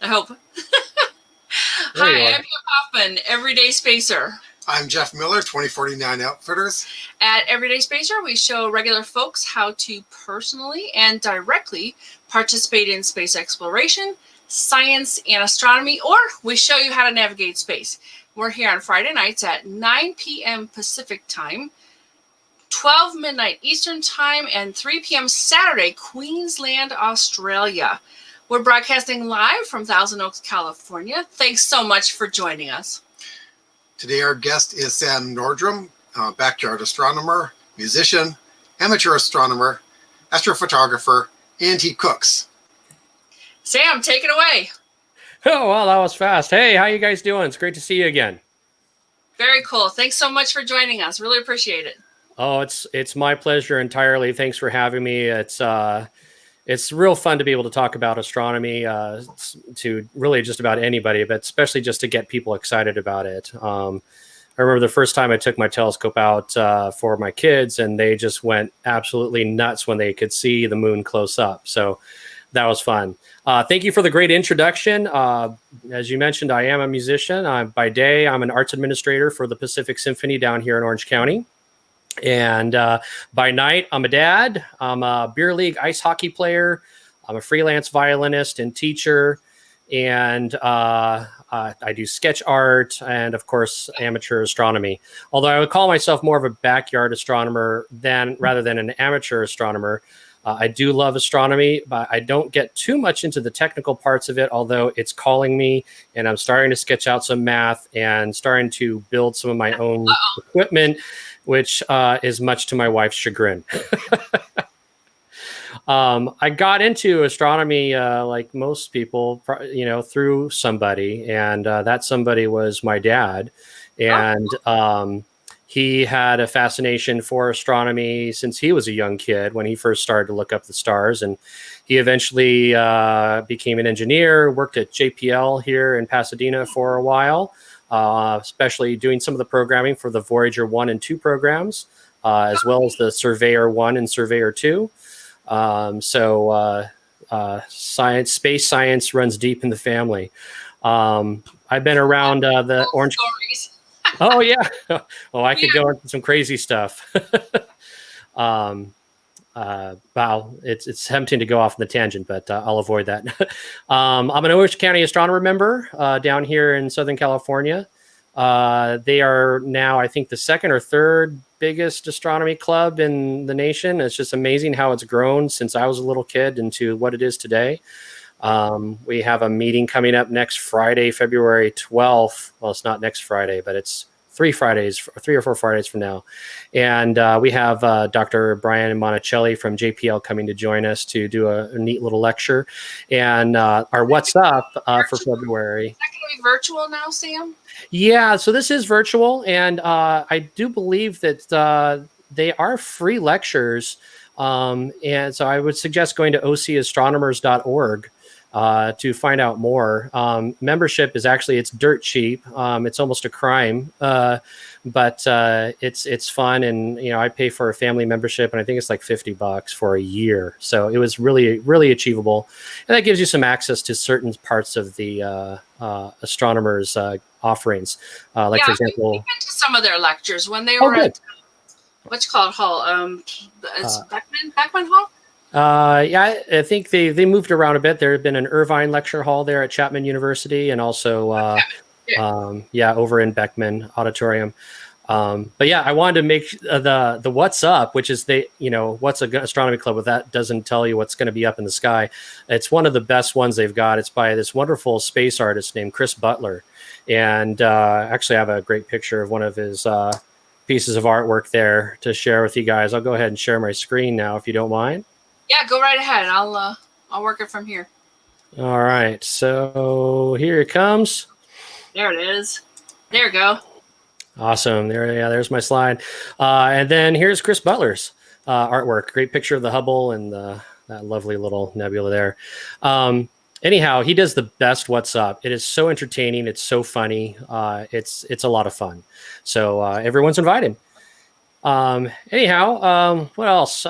I hope. There you Hi, are. I'm Pam Hoffman, Everyday Spacer. I'm Jeff Miller, 2049 Outfitters. At Everyday Spacer, we show regular folks how to personally and directly participate in space exploration, science, and astronomy, or we show you how to navigate space. We're here on Friday nights at 9 p.m. Pacific time, 12 midnight Eastern time, and 3 p.m. Saturday, Queensland, Australia. We're broadcasting live from Thousand Oaks, California. Thanks so much for joining us. Today our guest is Sam Nordrum, backyard astronomer, musician, amateur astronomer, astrophotographer, and he cooks. Sam, take it away. Oh, well, that was fast. Hey, how you guys doing? It's great to see you again. Very cool. Thanks so much for joining us. Really appreciate it. Oh, it's my pleasure entirely. Thanks for having me. It's real fun to be able to talk about astronomy to really just about anybody, but especially just to get people excited about it. I remember the first time I took my telescope out for my kids, and they just went absolutely nuts when they could see the moon close up. So that was fun. Thank you for the great introduction. As you mentioned, I am a musician. By day, I'm an arts administrator for the Pacific Symphony down here in Orange County. And by night, I'm a dad. I'm a beer league ice hockey player. I'm a freelance violinist and teacher. And I do sketch art and, of course, amateur astronomy. Although I would call myself more of a backyard astronomer rather than an amateur astronomer. I do love astronomy, but I don't get too much into the technical parts of it, although it's calling me, and I'm starting to sketch out some math and starting to build some of my own equipment, which is much to my wife's chagrin. I got into astronomy like most people, through somebody, and that somebody was my dad. And he had a fascination for astronomy since he was a young kid when he first started to look up the stars. And he eventually became an engineer, worked at JPL here in Pasadena for a while, especially doing some of the programming for the Voyager 1 and 2 programs, as well as the Surveyor 1 and Surveyor 2. Space science runs deep in the family. I've been around the Orange... Stories. Oh, yeah. Oh, I could go into some crazy stuff. Wow, it's tempting to go off on the tangent, but I'll avoid that. I'm an Orange County astronomer member down here in Southern California. They are now, I think, the second or third biggest astronomy club in the nation. It's just amazing how it's grown since I was a little kid into what it is today. We have a meeting coming up next Friday, February 12th. Well, it's not next Friday, but it's 3 or 4 Fridays from now. And we have Dr. Brian Monticelli from JPL coming to join us to do a neat little lecture. And our What's Up for February. Is that going to be virtual now, Sam? Yeah, so this is virtual. And I do believe that they are free lectures. And so I would suggest going to ocastronomers.org. To find out more. Membership is it's dirt cheap. It's almost a crime, but it's fun. And, I pay for a family membership, and I think it's like $50 for a year. So it was really, really achievable. And that gives you some access to certain parts of the astronomers' offerings. For example, we've been to some of their lectures when they were at, what's called Hall? It's Beckman Hall? I think they moved around a bit. There had been an Irvine lecture hall there at Chapman University, and also over in Beckman Auditorium. But yeah, I wanted to make the What's Up, which is what's an astronomy club with that doesn't tell you what's going to be up in the sky. It's one of the best ones they've got. It's by this wonderful space artist named Chris Butler, and actually I have a great picture of one of his pieces of artwork there to share with you guys. I'll go ahead and share my screen now if you don't mind. Yeah, go right ahead. I'll work it from here. All right, so here it comes. There it is. There you go. Awesome. There's my slide. And then here's Chris Butler's artwork. Great picture of the Hubble and that lovely little nebula there. Anyhow, he does the best What's Up. It is so entertaining. It's so funny. It's a lot of fun. So everyone's invited. What else?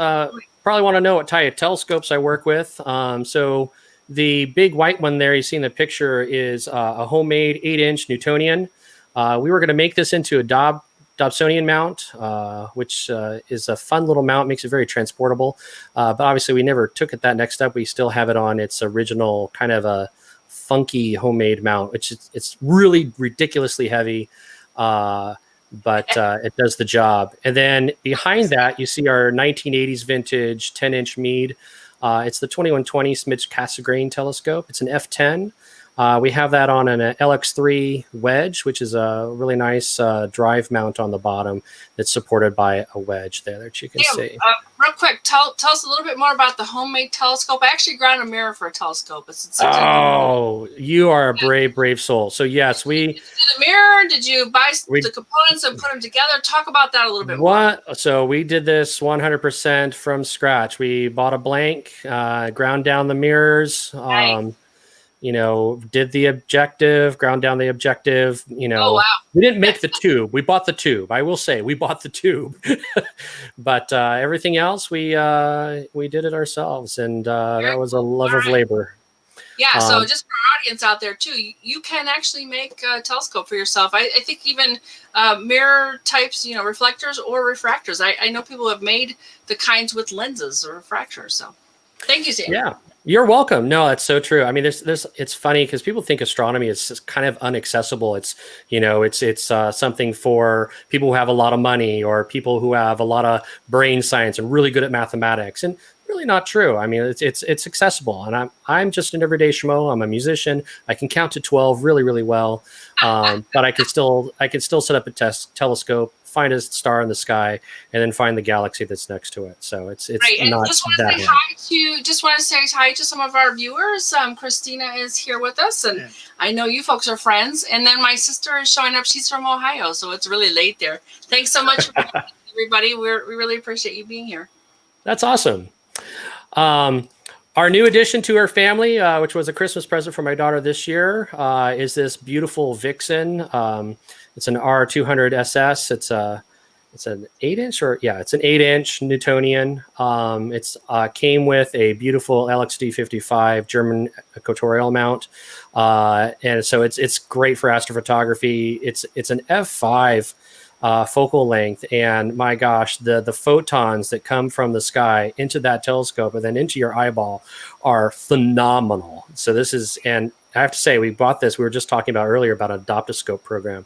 Probably want to know what type of telescopes I work with. So The big white one there you see in the picture is a homemade 8-inch Newtonian. We were going to make this into a Dobsonian mount, which is a fun little mount, makes it very transportable. But obviously we never took it that next step. We still have it on its original kind of a funky homemade mount, which it's really ridiculously heavy, but it does the job. And then behind that, you see our 1980s vintage 10-inch Meade. It's the 2120 Smidge Cassegrain telescope. It's an F10. We have that on an LX3 wedge, which is a really nice drive mount on the bottom that's supported by a wedge there that you can see. Real quick, tell us a little bit more about the homemade telescope. I actually ground a mirror for a telescope. You are a brave soul. So yes, we did the mirror. Did you buy the components and put them together? Talk about that a little bit more. So we did this 100% from scratch. We bought a blank, ground down the mirrors. Nice. Did the objective, ground down the objective, Oh, wow. We didn't make the tube. We bought the tube. I will say we bought the tube, but everything else we did it ourselves. And that was a love of labor. Yeah. So just for our audience out there too, you can actually make a telescope for yourself. I think even mirror types, reflectors or refractors. I know people have made the kinds with lenses or refractors. So thank you, Sam. Yeah. You're welcome. No, that's so true. I mean, it's funny because people think astronomy is kind of inaccessible. It's something for people who have a lot of money or people who have a lot of brain science and really good at mathematics. And really not true. I mean, it's accessible. And I'm just an everyday schmo. I'm a musician. I can count to 12 really, really well. But I could still set up a telescope, find a star in the sky, and then find the galaxy that's next to it. So it's right. And not just want to say hi to some of our viewers. Christina is here with us, and I know you folks are friends. And then my sister is showing up. She's from Ohio, so it's really late there. Thanks so much, for everybody. We really appreciate you being here. That's awesome. Our new addition to our family, which was a Christmas present for my daughter this year, is this beautiful Vixen. It's an R200 SS. It's an 8-inch it's an 8-inch Newtonian. It's came with a beautiful LXD55 German equatorial mount, and so it's great for astrophotography. It's an f5 focal length, and my gosh, the photons that come from the sky into that telescope and then into your eyeball are phenomenal. So and I have to say, we bought this. We were just talking about earlier about an Adoptoscope program.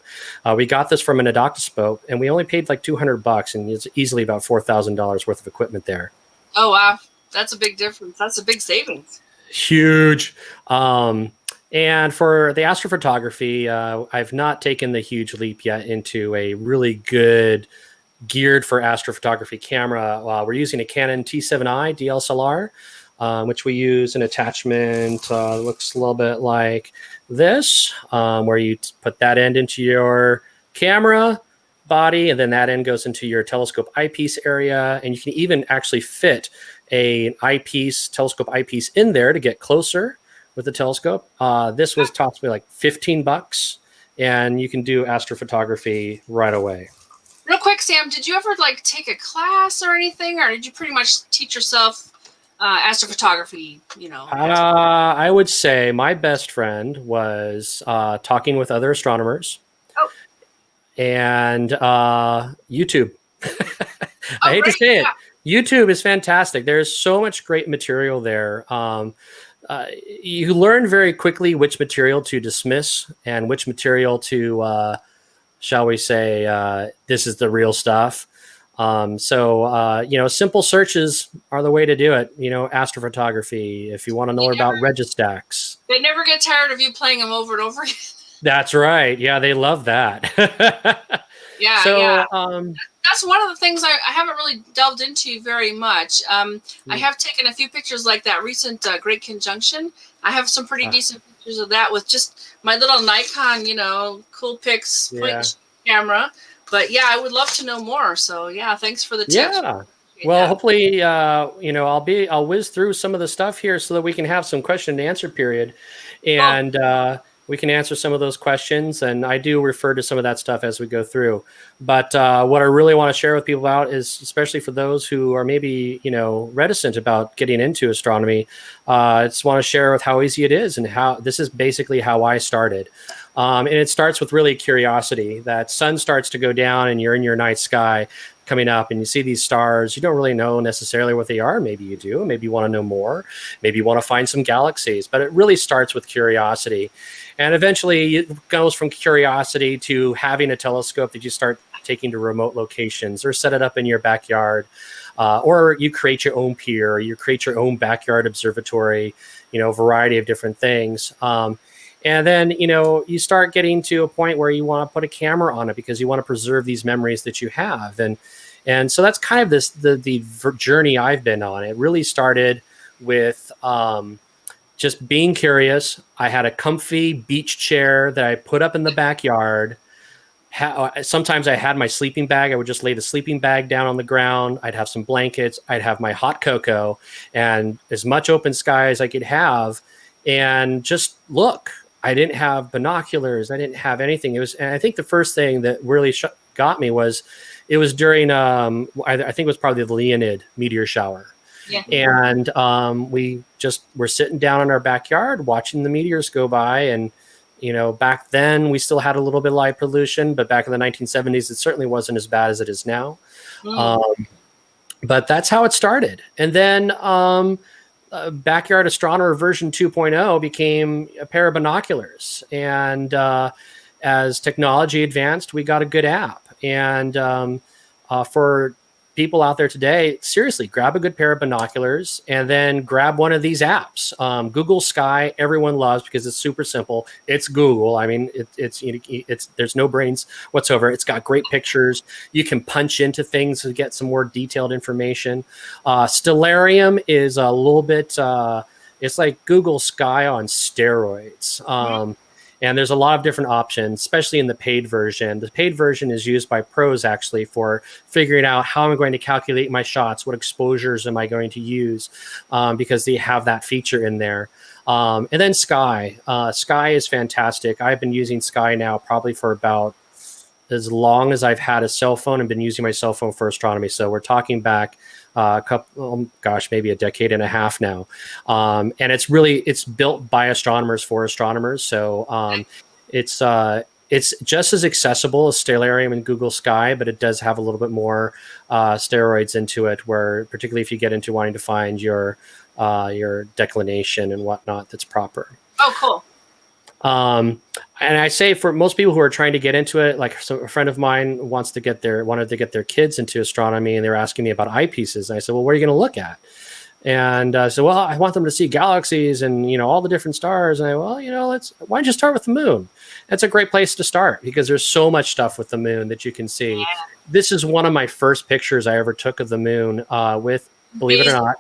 We got this from an Adoptoscope, and we only paid like $200, and it's easily about $4,000 worth of equipment there. Oh wow, that's a big difference. That's a big savings. Huge. And for the astrophotography, I've not taken the huge leap yet into a really good geared for astrophotography camera. We're using a Canon T7i DSLR, which we use an attachment. Looks a little bit like this, where you put that end into your camera body, and then that end goes into your telescope eyepiece area. And you can even actually fit an telescope eyepiece in there to get closer with the telescope. This was cost me like $15, and you can do astrophotography right away. Real quick, Sam, did you ever take a class or anything, or did you pretty much teach yourself astrophotography? I would say my best friend was talking with other astronomers. Oh. And YouTube. I hate to say it. YouTube is fantastic. There's so much great material there. You learn very quickly which material to dismiss and which material to, shall we say, this is the real stuff. Simple searches are the way to do it. Astrophotography, if you want to know about registax. They never get tired of you playing them over and over again. That's right. Yeah, they love that. Yeah. That's one of the things I haven't really delved into very much. I have taken a few pictures like that recent Great Conjunction. I have some pretty decent pictures of that with just my little Nikon, cool pics camera. But yeah, I would love to know more. So yeah, thanks for the tips. Yeah. Well, hopefully, I'll whiz through some of the stuff here so that we can have some question and answer period. And we can answer some of those questions, and I do refer to some of that stuff as we go through. But what I really want to share with people about is, especially for those who are maybe reticent about getting into astronomy, I just want to share with how easy it is, and how this is basically how I started. And it starts with really curiosity. That sun starts to go down, and you're in your night sky coming up, and you see these stars. You don't really know necessarily what they are. Maybe you do. Maybe you want to know more. Maybe you want to find some galaxies. But it really starts with curiosity. And eventually it goes from curiosity to having a telescope that you start taking to remote locations, or set it up in your backyard. Or you create your own pier, you create your own backyard observatory, a variety of different things. And then, you start getting to a point where you want to put a camera on it because you want to preserve these memories that you have. And so that's kind of the journey I've been on. It really started with just being curious. I had a comfy beach chair that I put up in the backyard. Sometimes I had my sleeping bag. I would just lay the sleeping bag down on the ground. I'd have some blankets. I'd have my hot cocoa and as much open sky as I could have, and just look. I didn't have binoculars. I didn't have anything. And I think the first thing that really got me was, it was during, I think it was probably the Leonid meteor shower. Yeah. And we just were sitting down in our backyard watching the meteors go by. And, back then we still had a little bit of light pollution, but back in the 1970s, it certainly wasn't as bad as it is now. But that's how it started. And then, Backyard Astronomer version 2.0 became a pair of binoculars. And as technology advanced, we got a good app. And for people out there today, seriously, grab a good pair of binoculars and then grab one of these apps. Google Sky, everyone loves because it's super simple. It's Google. I mean, it's there's no brains whatsoever. It's got great pictures. You can punch into things to get some more detailed information. Stellarium is a little bit, it's like Google Sky on steroids. And there's a lot of different options, especially in the paid version. The paid version is used by pros actually for figuring out how I'm going to calculate my shots, what exposures am I going to use, because they have that feature in there. And then Sky. Sky is fantastic. I've been using Sky now probably for about as long as I've had a cell phone and been using my cell phone for astronomy. So we're talking back maybe a decade and a half now. And it's built by astronomers for astronomers. So it's just as accessible as Stellarium and Google Sky, but it does have a little bit more steroids into it, where particularly if you get into wanting to find your declination and whatnot that's proper. Oh, cool. And I say for most people who are trying to get into it, like a friend of mine wanted to get their kids into astronomy, and they were asking me about eyepieces. And I said, well, what are you going to look at? And I said, well, I want them to see galaxies and, all the different stars. And why don't you start with the moon? That's a great place to start because there's so much stuff with the moon that you can see. Yeah. This is one of my first pictures I ever took of the moon with, believe it or not,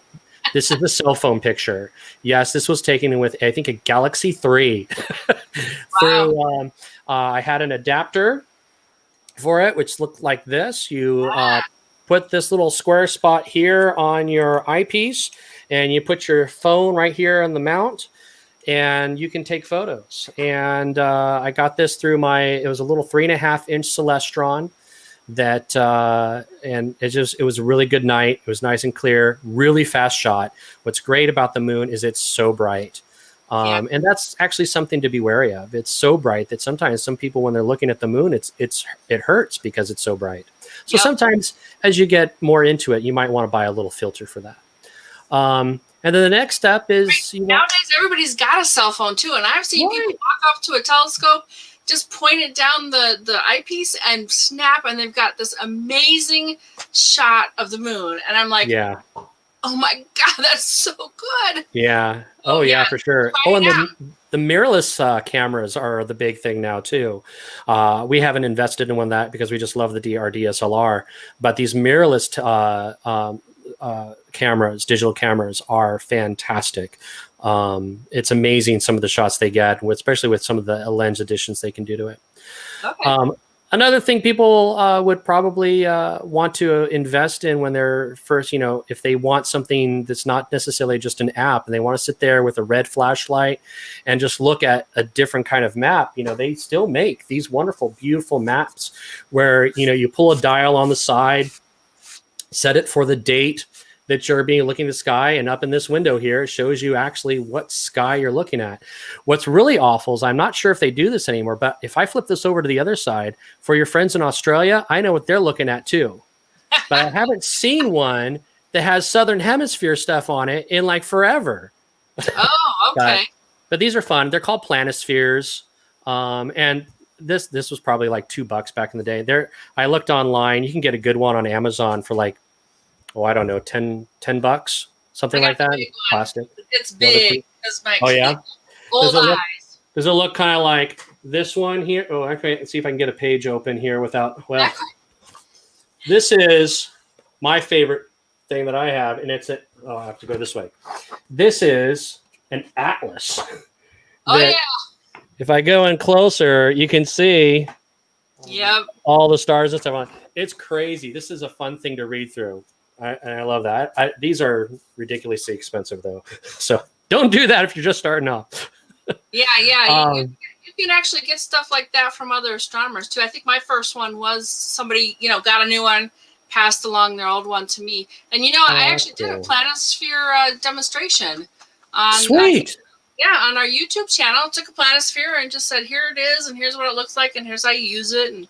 this is the cell phone picture. Yes, this was taken with, I think, a Galaxy 3. Wow. I had an adapter for it, which looked like this. You put this little square spot here on your eyepiece, and you put your phone right here on the mount, and you can take photos. And I got this through it was a little 3.5-inch Celestron. And it was a really good night. It was nice and clear, really fast shot. What's great about the moon is it's so bright. And that's actually something to be wary of. It's so bright that sometimes some people, when they're looking at the moon, it hurts because it's so bright. So sometimes as you get more into it, you might want to buy a little filter for that. And then the next step is nowadays everybody's got a cell phone too. And I've seen people walk up to a telescope, just point it down the eyepiece and snap, and they've got this amazing shot of the moon. And I'm like, oh my God, that's so good. Yeah. Oh yeah, for sure. Oh, and the mirrorless cameras are the big thing now too. We haven't invested in one that because we just love our DSLR, but these mirrorless cameras, digital cameras, are fantastic. It's amazing some of the shots they get, especially with some of the lens additions they can do to it. Okay. Another thing people would probably want to invest in when they're first, if they want something that's not necessarily just an app and they want to sit there with a red flashlight and just look at a different kind of map, they still make these wonderful, beautiful maps where, you pull a dial on the side, set it for the date that you're looking at the sky, and up in this window here, it shows you actually what sky you're looking at. What's really awful is I'm not sure if they do this anymore, but if I flip this over to the other side, for your friends in Australia, I know what they're looking at too. But I haven't seen one that has Southern Hemisphere stuff on it in like forever. Oh, okay. But these are fun. They're called Planospheres. And this was probably like $2 back in the day. I looked online. You can get a good one on Amazon for like, I don't know, 10 bucks, something like that. Plastic. It's big. Oh, yeah? Old eyes. Does it look kind of like this one here? Oh, okay. Let's see if I can get a page open here without, this is my favorite thing that I have, and I have to go this way. This is an atlas. Oh, yeah. If I go in closer, you can see all the stars and stuff on. It's crazy. This is a fun thing to read through. And I love that. These are ridiculously expensive, though. So don't do that if you're just starting off. Yeah. You can actually get stuff like that from other astronomers, too. I think my first one was somebody, got a new one, passed along their old one to me. And, I actually did a planosphere demonstration. Sweet. On our YouTube channel. Took a planosphere and just said, here it is, and here's what it looks like, and here's how you use it. And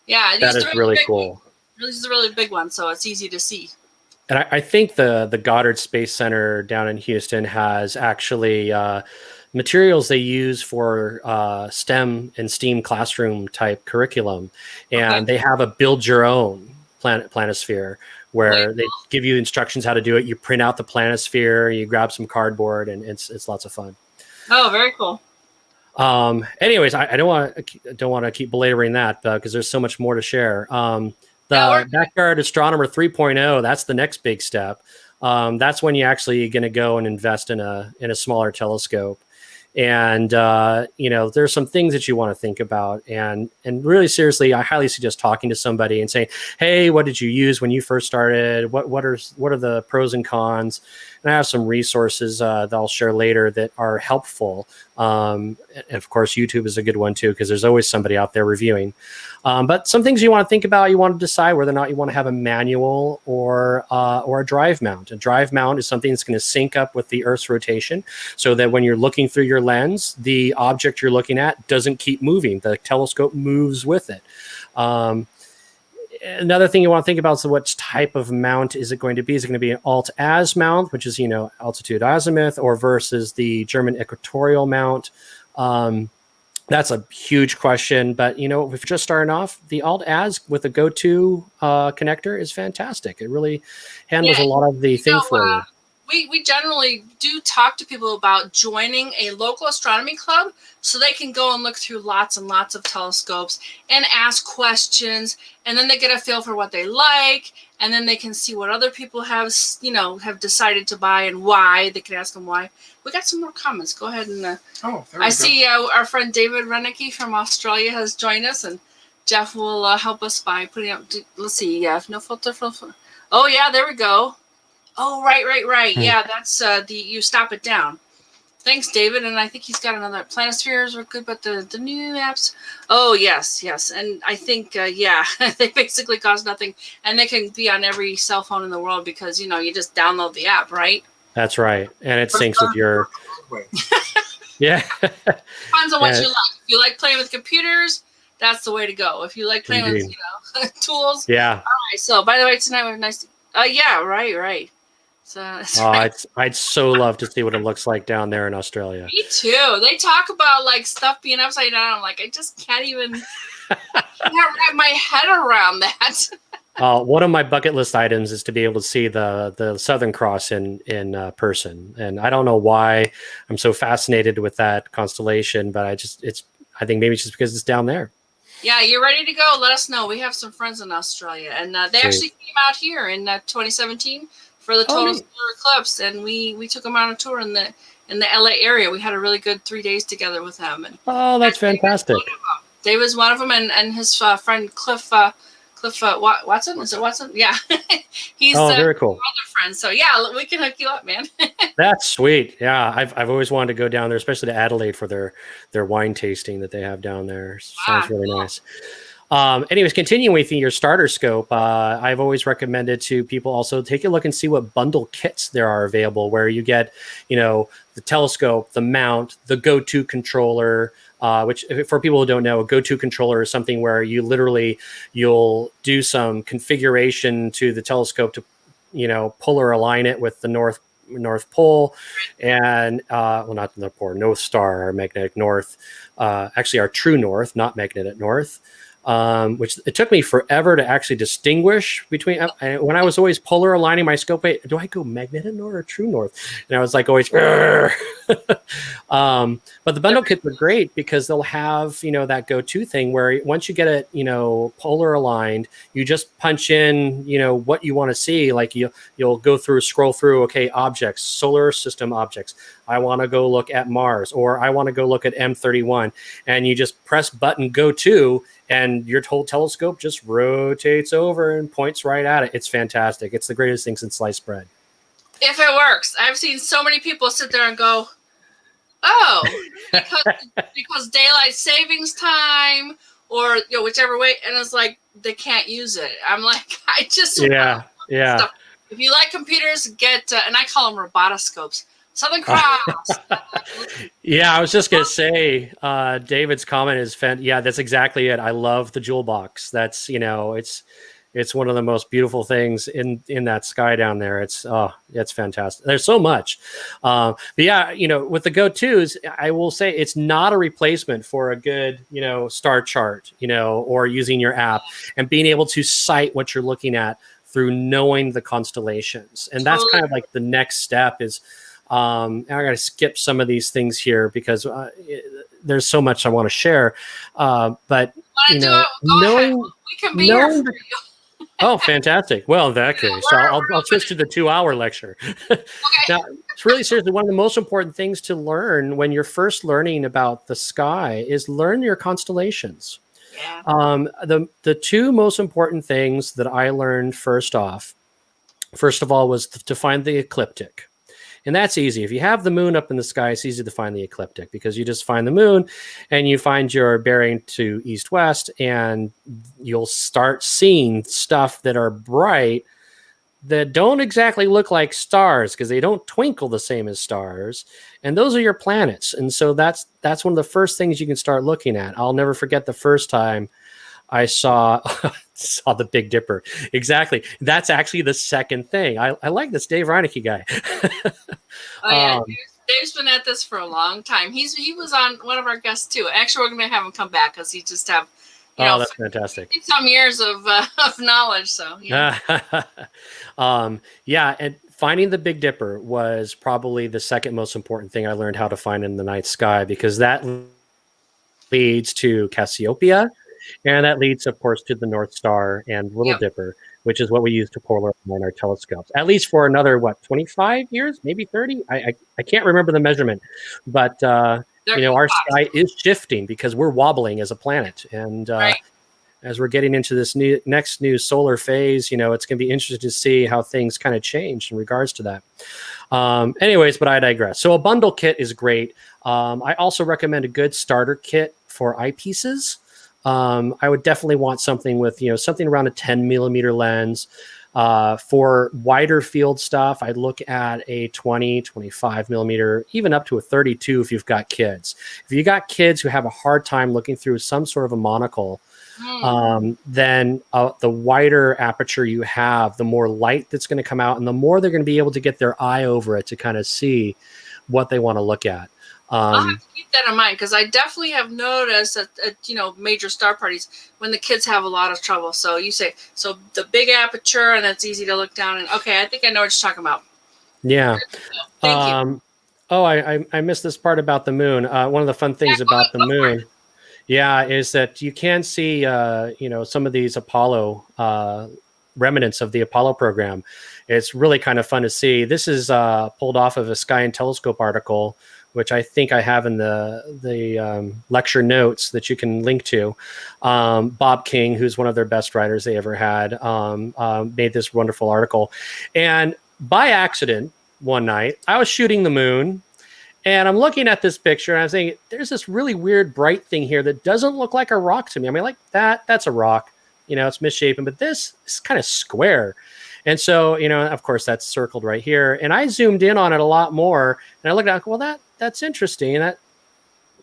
that is really cool. This is a really big one, so it's easy to see. And I think the Goddard Space Center down in Houston has actually materials they use for STEM and STEAM classroom type curriculum. And they have a build your own planosphere where they give you instructions how to do it. You print out the planosphere, you grab some cardboard, and it's lots of fun. Oh, very cool. Anyways, I don't want to keep belaboring that because there's so much more to share. The Backyard Astronomer 3.0, that's the next big step. That's when you're actually going to go and invest in a smaller telescope. And, there's some things that you want to think about. And really seriously, I highly suggest talking to somebody and saying, hey, what did you use when you first started? What are the pros and cons? And I have some resources that I'll share later that are helpful. And of course, YouTube is a good one, too, because there's always somebody out there reviewing. But some things you want to think about, you want to decide whether or not you want to have a manual or a drive mount. A drive mount is something that's going to sync up with the Earth's rotation so that when you're looking through your lens, the object you're looking at doesn't keep moving. The telescope moves with it. Another thing you want to think about is what type of mount is it going to be? Is it going to be an alt-az mount, which is, altitude azimuth, or versus the German equatorial mount? That's a huge question. But, if you're just starting off, the alt-az with a go-to connector is fantastic. It really handles a lot of the things for you. We generally do talk to people about joining a local astronomy club so they can go and look through lots and lots of telescopes and ask questions, and then they get a feel for what they like, and then they can see what other people have decided to buy and why. They can ask them why. We got some more comments. Go ahead and I see our friend David Rennicke from Australia has joined us, and Jeff will help us by putting up. Let's see. No filter. Oh yeah, there we go. Oh, right. Yeah, that's you stop it down. Thanks, David. And I think he's got another. Planospheres are good, but the new apps. Oh, yes. And I think, they basically cost nothing. And they can be on every cell phone in the world because, you just download the app, right? That's right. And it syncs with your... Yeah. Depends on what you like. If you like playing with computers, that's the way to go. If you like playing with, tools. Yeah. All right. So, by the way, tonight we have nice... yeah, right. So, I'd so love to see what it looks like down there in Australia. Me too. They talk about stuff being upside down. I'm like, I just can't even wrap my head around that. One of my bucket list items is to be able to see the Southern Cross in person, and I don't know why I'm so fascinated with that constellation, but I think maybe it's just because it's down there. Yeah, you're ready to go. Let us know. We have some friends in Australia, and they actually came out here in 2017 for the total solar eclipse, and we took them on a tour in the LA area. We had a really good 3 days together with them. And that's fantastic. Dave is one of them, and his friend Cliff Watson. Is it Watson? Yeah, he's very cool. Other friends. So yeah, we can hook you up, man. That's sweet. Yeah, I've always wanted to go down there, especially to Adelaide for their wine tasting that they have down there. Sounds really nice. Anyways, continuing with your starter scope, I've always recommended to people also take a look and see what bundle kits there are available, where you get, the telescope, the mount, the go-to controller, which for people who don't know, a go-to controller is something where you'll do some configuration to the telescope to, pull or align it with the North Pole, and not the North Pole, North Star, our magnetic north, actually our true north, not magnetic north. Which it took me forever to actually distinguish between when I was always polar aligning my scope. Wait, do I go magnetic north or true north? And I was like always, but the bundle kits are great because they'll have, that go-to thing where once you get it, polar aligned, you just punch in, what you want to see. Like you'll scroll through, okay, objects, solar system objects. I want to go look at Mars, or I want to go look at M31, and you just press button go to, and your whole telescope just rotates over and points right at it. It's fantastic. It's the greatest thing since sliced bread. If it works. I've seen so many people sit there and go, oh, because daylight savings time, or whichever way, and it's like they can't use it. I'm like, I just yeah. Stuff. If you like computers, get and I call them robotoscopes. Southern Cross. Yeah, I was just gonna say, David's comment is yeah, that's exactly it. I love the jewel box. That's it's one of the most beautiful things in that sky down there. It's fantastic. There's so much, but yeah, with the go-tos, I will say it's not a replacement for a good star chart, or using your app and being able to cite what you're looking at through knowing the constellations, and that's kind of like the next step is. I got to skip some of these things here because there's so much I want to share. But knowing we can be here for you. Oh, fantastic! Well, in that case, I'll switch to the 2-hour lecture. Okay. Now, it's really seriously one of the most important things to learn when you're first learning about the sky is learn your constellations. Yeah. The two most important things that I learned first of all, was to find the ecliptic. And that's easy. If you have the moon up in the sky, it's easy to find the ecliptic because you just find the moon and you find your bearing to east-west, and you'll start seeing stuff that are bright that don't exactly look like stars because they don't twinkle the same as stars. And those are your planets. And so that's one of the first things you can start looking at. I'll never forget the first time I saw the Big Dipper. Exactly. That's actually the second thing. I like this Dave Reinecke guy. Oh yeah, Dave's been at this for a long time. He was on one of our guests too. Actually, we're going to have him come back because he just have that's fantastic. Some years of knowledge. So yeah, and finding the Big Dipper was probably the second most important thing I learned how to find in the night sky, because that leads to Cassiopeia. And that leads, of course, to the North Star and Little Dipper, which is what we use to polar align our telescopes, at least for another, 25 years, maybe 30? I can't remember the measurement. But, our sky is shifting because we're wobbling as a planet. And as we're getting into this next new solar phase, it's going to be interesting to see how things kind of change in regards to that. Anyways, but I digress. So a bundle kit is great. I also recommend a good starter kit for eyepieces. I would definitely want something with, something around a 10 millimeter lens. For wider field stuff, I'd look at a 20, 25 millimeter, even up to a 32 if you've got kids. If you got kids who have a hard time looking through some sort of a monocle, then the wider aperture you have, the more light that's going to come out, and the more they're going to be able to get their eye over it to kind of see what they want to look at. I'll have to keep that in mind, because I definitely have noticed at major star parties when the kids have a lot of trouble. So you say, so the big aperture, and it's easy to look down. And okay, I think I know what you're talking about. Yeah. Thank you. Oh, I missed this part about the moon. One of the fun things about the moon, is that you can see, some of these Apollo remnants of the Apollo program. It's really kind of fun to see. This is pulled off of a Sky and Telescope article which I think I have in the lecture notes that you can link to. Bob King, who's one of their best writers they ever had, made this wonderful article. And by accident, one night, I was shooting the moon, and I'm looking at this picture, and I'm saying, there's this really weird bright thing here that doesn't look like a rock to me. I mean, like that's a rock. It's misshapen, but this is kind of square. And so, of course, that's circled right here. And I zoomed in on it a lot more, and I looked at it, well, that's interesting. That,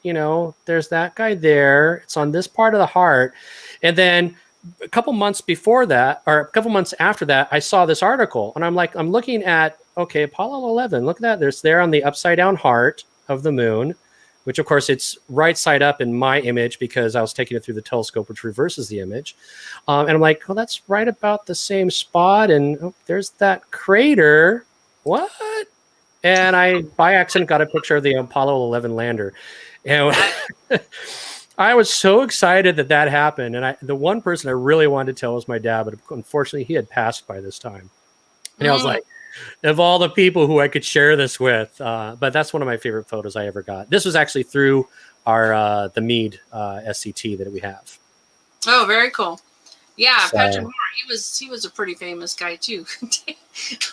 there's that guy there. It's on this part of the heart. And then a couple months before that, or a couple months after that, I saw this article, and I'm looking at, okay, Apollo 11, look at that. There's there on the upside down heart of the moon, which of course it's right side up in my image because I was taking it through the telescope, which reverses the image. And I'm like, well, that's right about the same spot. And there's that crater. What? And I, by accident, got a picture of the Apollo 11 lander. And I was so excited that happened. And the one person I really wanted to tell was my dad, but unfortunately he had passed by this time. And I was like, of all the people who I could share this with, but that's one of my favorite photos I ever got. This was actually through our the Meade SCT that we have. Oh, very cool. Yeah, So, Patrick Moore, he was a pretty famous guy too.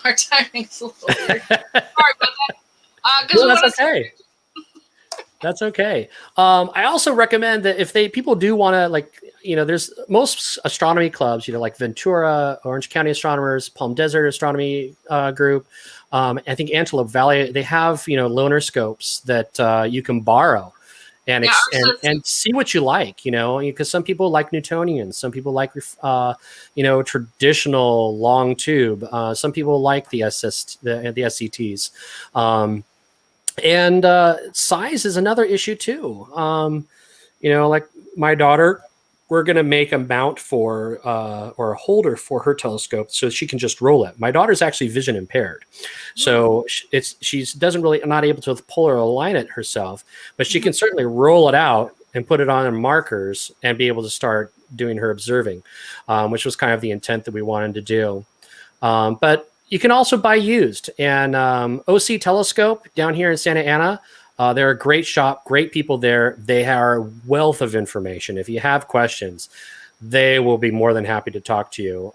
Our timing's a little weird. Sorry about that. no, that's okay. That's okay. I also recommend that if people do want to, there's most astronomy clubs, like Ventura, Orange County Astronomers, Palm Desert Astronomy Group. I think Antelope Valley, they have, loaner scopes that you can borrow and see what you like, because some people like Newtonians, some people like, traditional long tube. Some people like the SCTs. And size is another issue too. Like my daughter, we're going to make a mount for or a holder for her telescope so she can just roll it. My daughter's actually vision impaired, so she's not able to pull or align it herself, but she can certainly roll it out and put it on markers and be able to start doing her observing, which was kind of the intent that we wanted to do. But you can also buy used. And OC Telescope down here in Santa Ana, they're a great shop, great people there. They are a wealth of information. If you have questions, they will be more than happy to talk to you.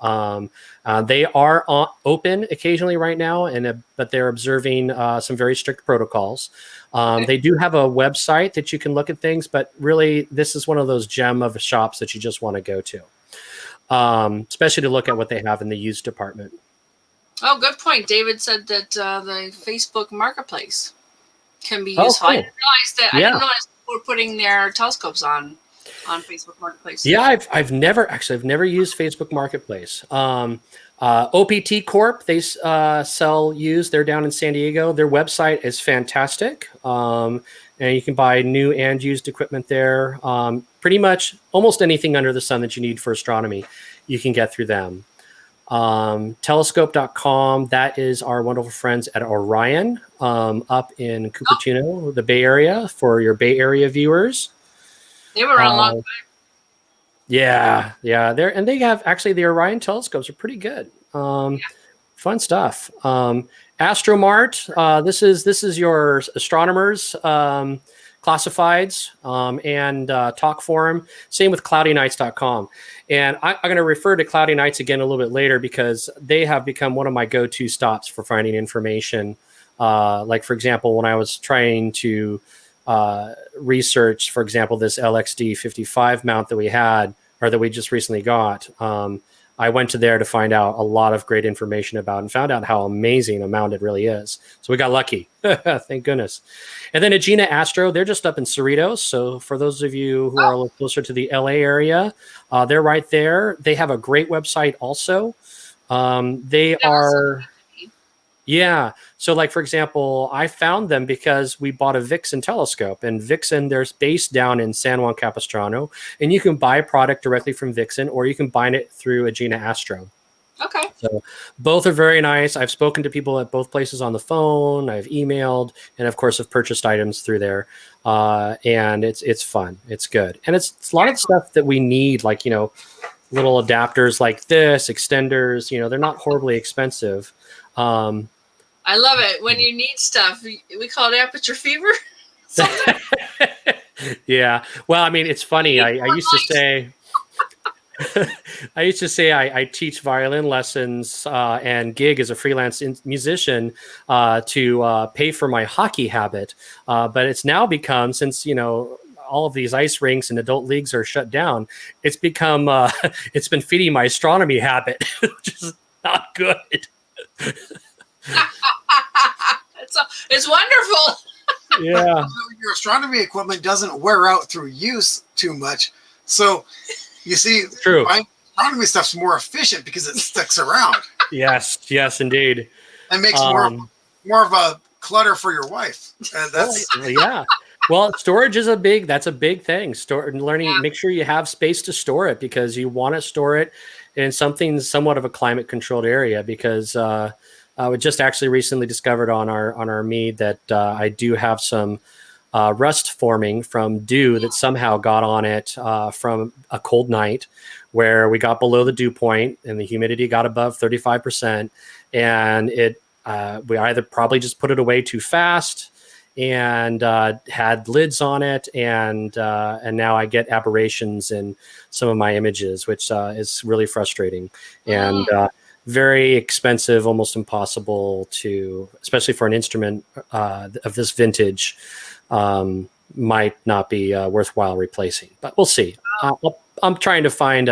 They are open occasionally right now, but they're observing some very strict protocols. They do have a website that you can look at things, but really this is one of those gem of shops that you just want to go to, especially to look at what they have in the used department. Oh, good point. David said that the Facebook Marketplace can be useful. Cool. I didn't realize that. I didn't realize people were putting their telescopes on Facebook Marketplace. Yeah, I've never used Facebook Marketplace. OPT Corp, they sell used. They're down in San Diego. Their website is fantastic, and you can buy new and used equipment there. Pretty much almost anything under the sun that you need for astronomy, you can get through them. Telescope.com, that is our wonderful friends at Orion up in Cupertino, the Bay Area, for your Bay Area viewers. They were around a long time. Yeah. They have actually the Orion telescopes are pretty good. Fun stuff. Astromart, this is your astronomers classifieds and talk forum. Same with cloudynights.com. And I'm going to refer to Cloudy Nights again a little bit later because they have become one of my go-to stops for finding information. Like, for example, when I was trying to research, for example, this LXD 55 mount that we had, or that we just recently got, I went to there to find out a lot of great information about and found out how amazing a mount it really is. So we got lucky. Thank goodness. And then Agena Astro, they're just up in Cerritos. So for those of you who are a little closer to the LA area, they're right there. They have a great website also. They are... Yeah. So like, for example, I found them because we bought a Vixen telescope, and Vixen, they're based down in San Juan Capistrano, and you can buy product directly from Vixen, or you can buy it through Agena Astro. Okay. So both are very nice. I've spoken to people at both places on the phone. I've emailed, and of course, have purchased items through there. And it's fun. It's good. And it's a lot of stuff that we need, like, little adapters like this, extenders, they're not horribly expensive. I love it. When you need stuff, we call it aperture fever. Yeah. Well, I mean, it's funny. I used to say, I teach violin lessons and gig as a freelance musician to pay for my hockey habit. But it's now become, since, all of these ice rinks and adult leagues are shut down, it's become, it's been feeding my astronomy habit, which is not good. It's wonderful. Yeah. Your astronomy equipment doesn't wear out through use too much. So you see, True. buying astronomy stuff's more efficient because it sticks around. Yes, indeed. And makes more of a clutter for your wife. And that's yeah. Well, storage is that's a big thing. Make sure you have space to store it, because you want to store it in something somewhat of a climate controlled area, because we just actually recently discovered on our mead that I do have some rust forming from dew that somehow got on it from a cold night where we got below the dew point and the humidity got above 35%. And we either probably just put it away too fast and had lids on it. And now I get aberrations in some of my images, which is really frustrating. And very expensive, almost impossible to, especially for an instrument of this vintage, might not be worthwhile replacing. But we'll see. I'm trying to find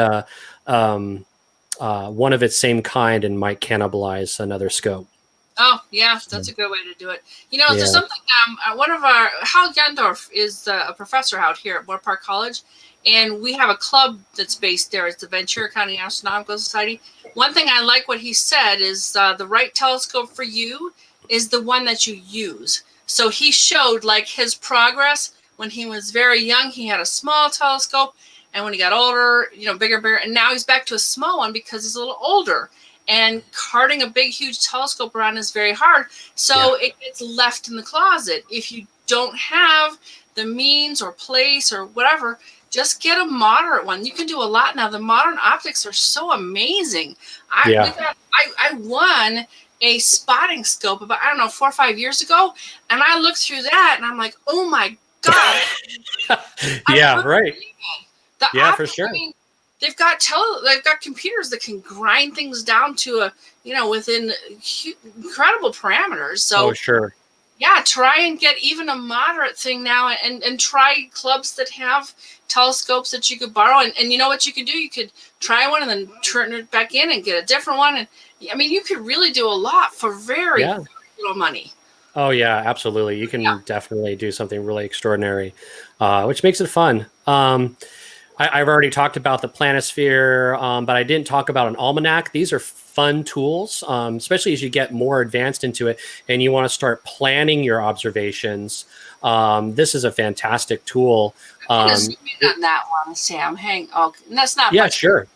one of its same kind and might cannibalize another scope. Oh, yeah, that's a good way to do it. There's something, Hal Gendorf is a professor out here at Moore Park College, and we have a club that's based there. It's the Ventura County Astronomical Society. One thing I like what he said is the right telescope for you is the one that you use. So he showed like his progress when he was very young. He had a small telescope, and when he got older, bigger, and now he's back to a small one because he's a little older. And carting a big, huge telescope around is very hard. So it gets left in the closet. If you don't have the means or place or whatever, just get a moderate one. You can do a lot now. The modern optics are so amazing. I won a spotting scope about, 4 or 5 years ago. And I looked through that and I'm like, oh my God. Yeah, right. Yeah, for sure. I mean, they've got computers that can grind things down to within incredible parameters. So sure. Yeah, try and get even a moderate thing now, and try clubs that have telescopes that you could borrow. And you know what you could do? You could try one and then turn it back in and get a different one. And I mean, you could really do a lot for very little money. Oh yeah, absolutely. You can definitely do something really extraordinary, which makes it fun. I've already talked about the Planosphere, but I didn't talk about an almanac. These are fun tools, especially as you get more advanced into it and you want to start planning your observations. This is a fantastic tool. I'm going to zoom in on that one, Sam. That's not Yeah, much. sure.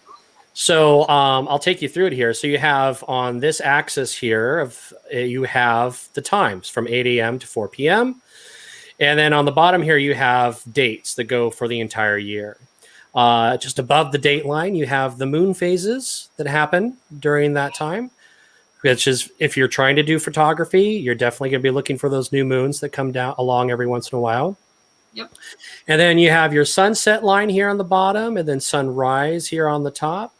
So I'll take you through it here. So you have on this axis here, you have the times from 8 a.m. to 4 p.m. And then on the bottom here, you have dates that go for the entire year. Just above the date line, you have the moon phases that happen during that time, which is, if you're trying to do photography, you're definitely going to be looking for those new moons that come down along every once in a while. Yep. And then you have your sunset line here on the bottom, and then sunrise here on the top.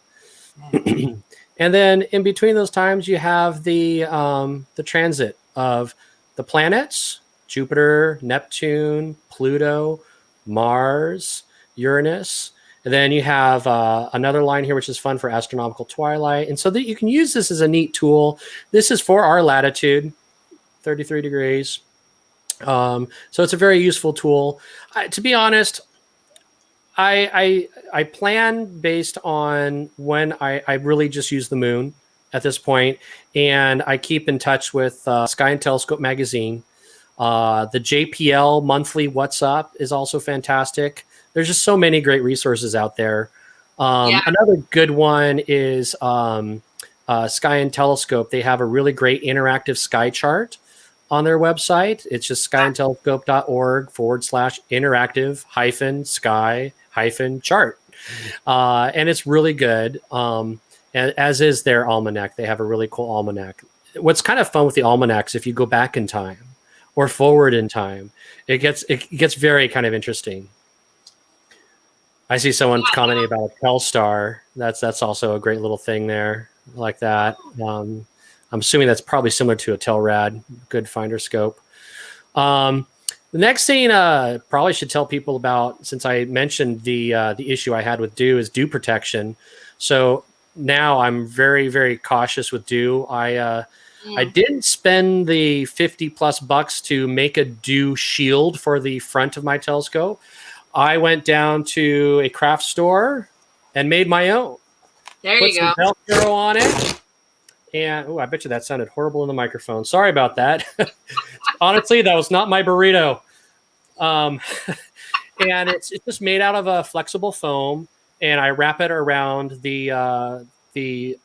And then in between those times, you have the transit of the planets: Jupiter, Neptune, Pluto, Mars, Uranus. And then you have another line here, which is fun for astronomical twilight. And so that you can use this as a neat tool. This is for our latitude, 33 degrees. So it's a very useful tool. To be honest, I plan based on when I really just use the moon at this point. And I keep in touch with Sky and Telescope magazine. The JPL monthly What's Up is also fantastic. There's just so many great resources out there. Another good one is Sky and Telescope. They have a really great interactive sky chart on their website. It's just skyandtelescope.org/interactive-sky-chart. And it's really good. And as is their almanac. They have a really cool almanac. what's kind of fun with the almanacs, if you go back in time or forward in time, it gets very kind of interesting. I see someone commenting about a Telstar. That's also a great little thing there, like that. I'm assuming that's probably similar to a Telrad, good finder scope. The next thing probably should tell people about, since I mentioned the issue I had with dew, is dew protection. So now I'm very, very cautious with dew. I didn't spend the $50+ to make a dew shield for the front of my telescope. I went down to a craft store and made my own. There you go. Put some Velcro on it. And I bet you that sounded horrible in the microphone. Sorry about that. Honestly, that was not my burrito. And it's just made out of a flexible foam, and I wrap it around the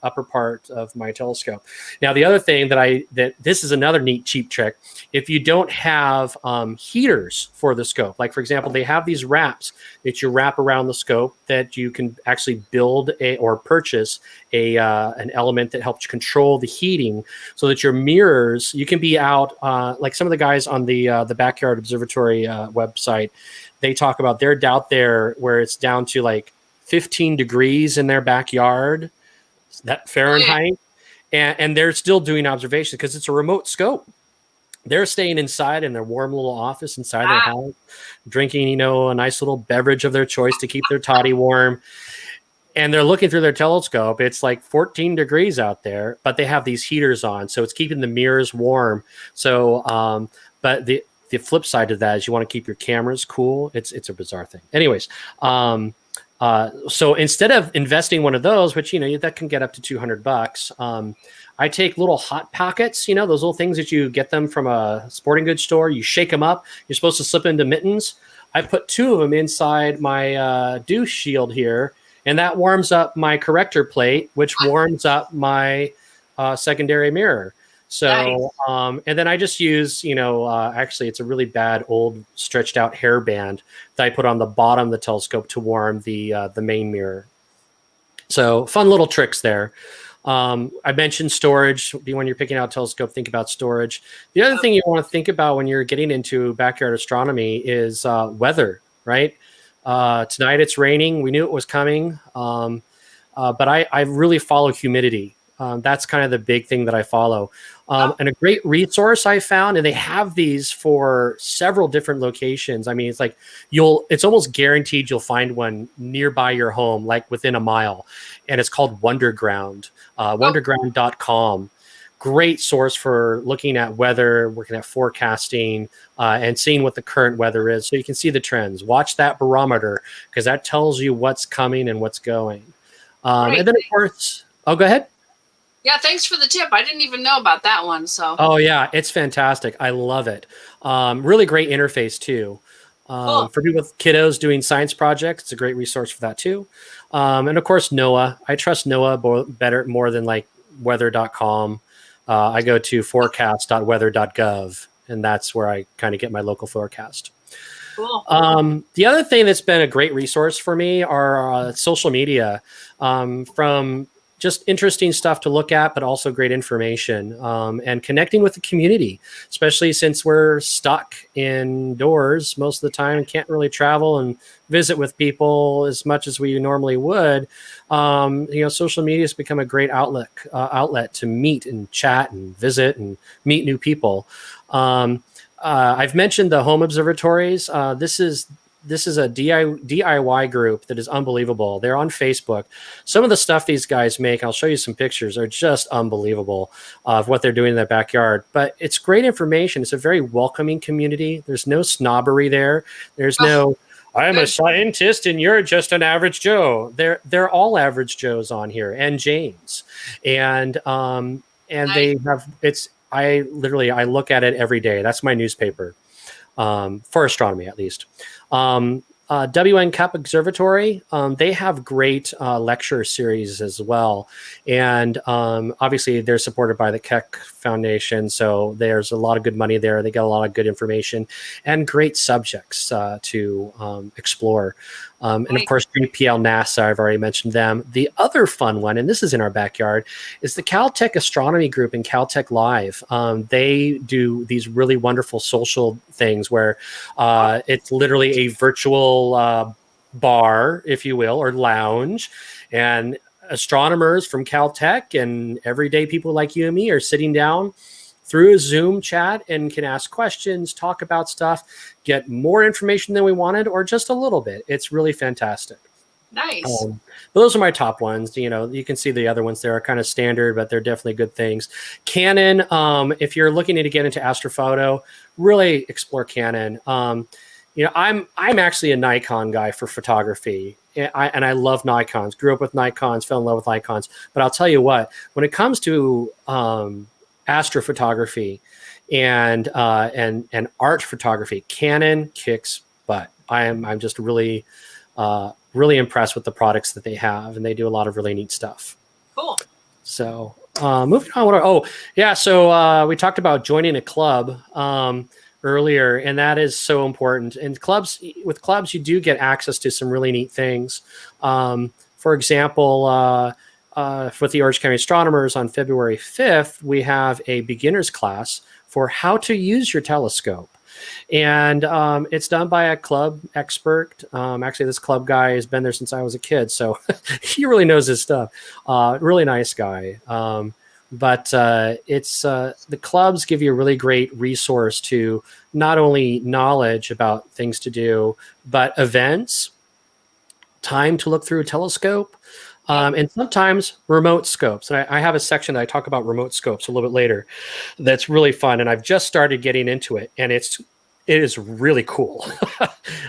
upper part of my telescope. Now, the other thing that this is another neat cheap trick. If you don't have heaters for the scope, like for example, they have these wraps that you wrap around the scope that you can actually build or purchase an element that helps control the heating, so that your mirrors, you can be out like some of the guys on the Backyard Observatory website. They talk about they're out there where it's down to like 15 degrees in their backyard, that Fahrenheit, and they're still doing observations because it's a remote scope. They're staying inside in their warm little office inside their house, drinking, a nice little beverage of their choice to keep their toddy warm. And they're looking through their telescope. It's like 14 degrees out there, but they have these heaters on, so it's keeping the mirrors warm. So, but the flip side of that is you want to keep your cameras cool. It's a bizarre thing. Anyways, so instead of investing one of those, which that can get up to $200, I take little hot pockets. Those little things that you get them from a sporting goods store. You shake them up. You're supposed to slip into mittens. I put 2 of them inside my dew shield here, and that warms up my corrector plate, which warms up my secondary mirror. So, nice. And then I just use, actually it's a really bad old stretched out hairband that I put on the bottom of the telescope to warm the main mirror. So fun little tricks there. I mentioned storage. When you're picking out a telescope, think about storage. The other thing you want to think about when you're getting into backyard astronomy is weather, right? Tonight it's raining. We knew it was coming. But I really follow humidity. That's kind of the big thing that I follow. And a great resource I found, and they have these for several different locations. I mean, it's like it's almost guaranteed you'll find one nearby your home, like within a mile. And it's called Wonderground, wonderground.com. Great source for looking at weather, working at forecasting, and seeing what the current weather is. So you can see the trends. Watch that barometer, because that tells you what's coming and what's going. And then, of course, go ahead. Yeah, thanks for the tip. I didn't even know about that one. So. Oh yeah, it's fantastic. I love it. Really great interface too. Cool. For people with kiddos doing science projects, it's a great resource for that too. And of course, NOAA. I trust NOAA more than like weather.com. I go to forecast.weather.gov, and that's where I kind of get my local forecast. Cool. The other thing that's been a great resource for me are social media, from just interesting stuff to look at, but also great information, and connecting with the community, especially since we're stuck indoors most of the time and can't really travel and visit with people as much as we normally would. Social media has become a great outlet to meet and chat and visit and meet new people. I've mentioned the home observatories. This is a DIY group that is unbelievable. They're on Facebook. Some of the stuff these guys make, I'll show you some pictures, are just unbelievable of what they're doing in their backyard. But it's great information. It's a very welcoming community. There's no snobbery there. There's no, I'm a scientist and you're just an average Joe. They're all average Joes on here, and James. And they have, I look at it every day. That's my newspaper. For astronomy, at least. WN Cup Observatory, they have great lecture series as well. And obviously they're supported by the Keck Foundation. So there's a lot of good money there. They get a lot of good information and great subjects to explore. And of course, 3PL NASA, I've already mentioned them. The other fun one, and this is in our backyard, is the Caltech Astronomy Group and Caltech Live. They do these really wonderful social things where it's literally a virtual bar, if you will, or lounge. And astronomers from Caltech and everyday people like you and me are sitting down through a Zoom chat and can ask questions, talk about stuff, get more information than we wanted, or just a little bit. It's really fantastic. Nice. Those are my top ones. You know, you can see the other ones there are kind of standard, but they're definitely good things. Canon, if you're looking to get into astrophoto, really explore Canon. You know, I'm actually a Nikon guy for photography, and I love Nikons. Grew up with Nikons, fell in love with Nikons. But I'll tell you what, when it comes to astrophotography and art photography, Canon kicks butt. I'm just really impressed with the products that they have, and they do a lot of really neat stuff. Cool. So moving on. So we talked about joining a club earlier, and that is so important. And with clubs, you do get access to some really neat things. For example, with the Orange County Astronomers on February 5th, we have a beginner's class for how to use your telescope. And it's done by a club expert. Actually, this club guy has been there since I was a kid, so he really knows his stuff. Really nice guy. But the clubs give you a really great resource to not only knowledge about things to do, but events, time to look through a telescope, and sometimes remote scopes. And I have a section that I talk about remote scopes a little bit later that's really fun. And I've just started getting into it, and it is really cool.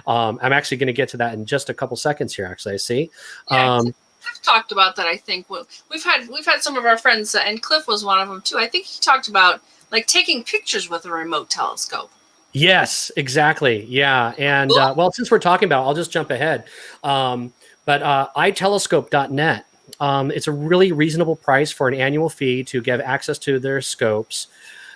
I'm actually going to get to that in just a couple seconds here, actually, I see. Yeah, I've talked about that. I think we've had some of our friends, and Cliff was one of them too. I think he talked about like taking pictures with a remote telescope. Yes, exactly. Yeah. And well, since we're talking about it, I'll just jump ahead. But itelescope.net, it's a really reasonable price for an annual fee to get access to their scopes.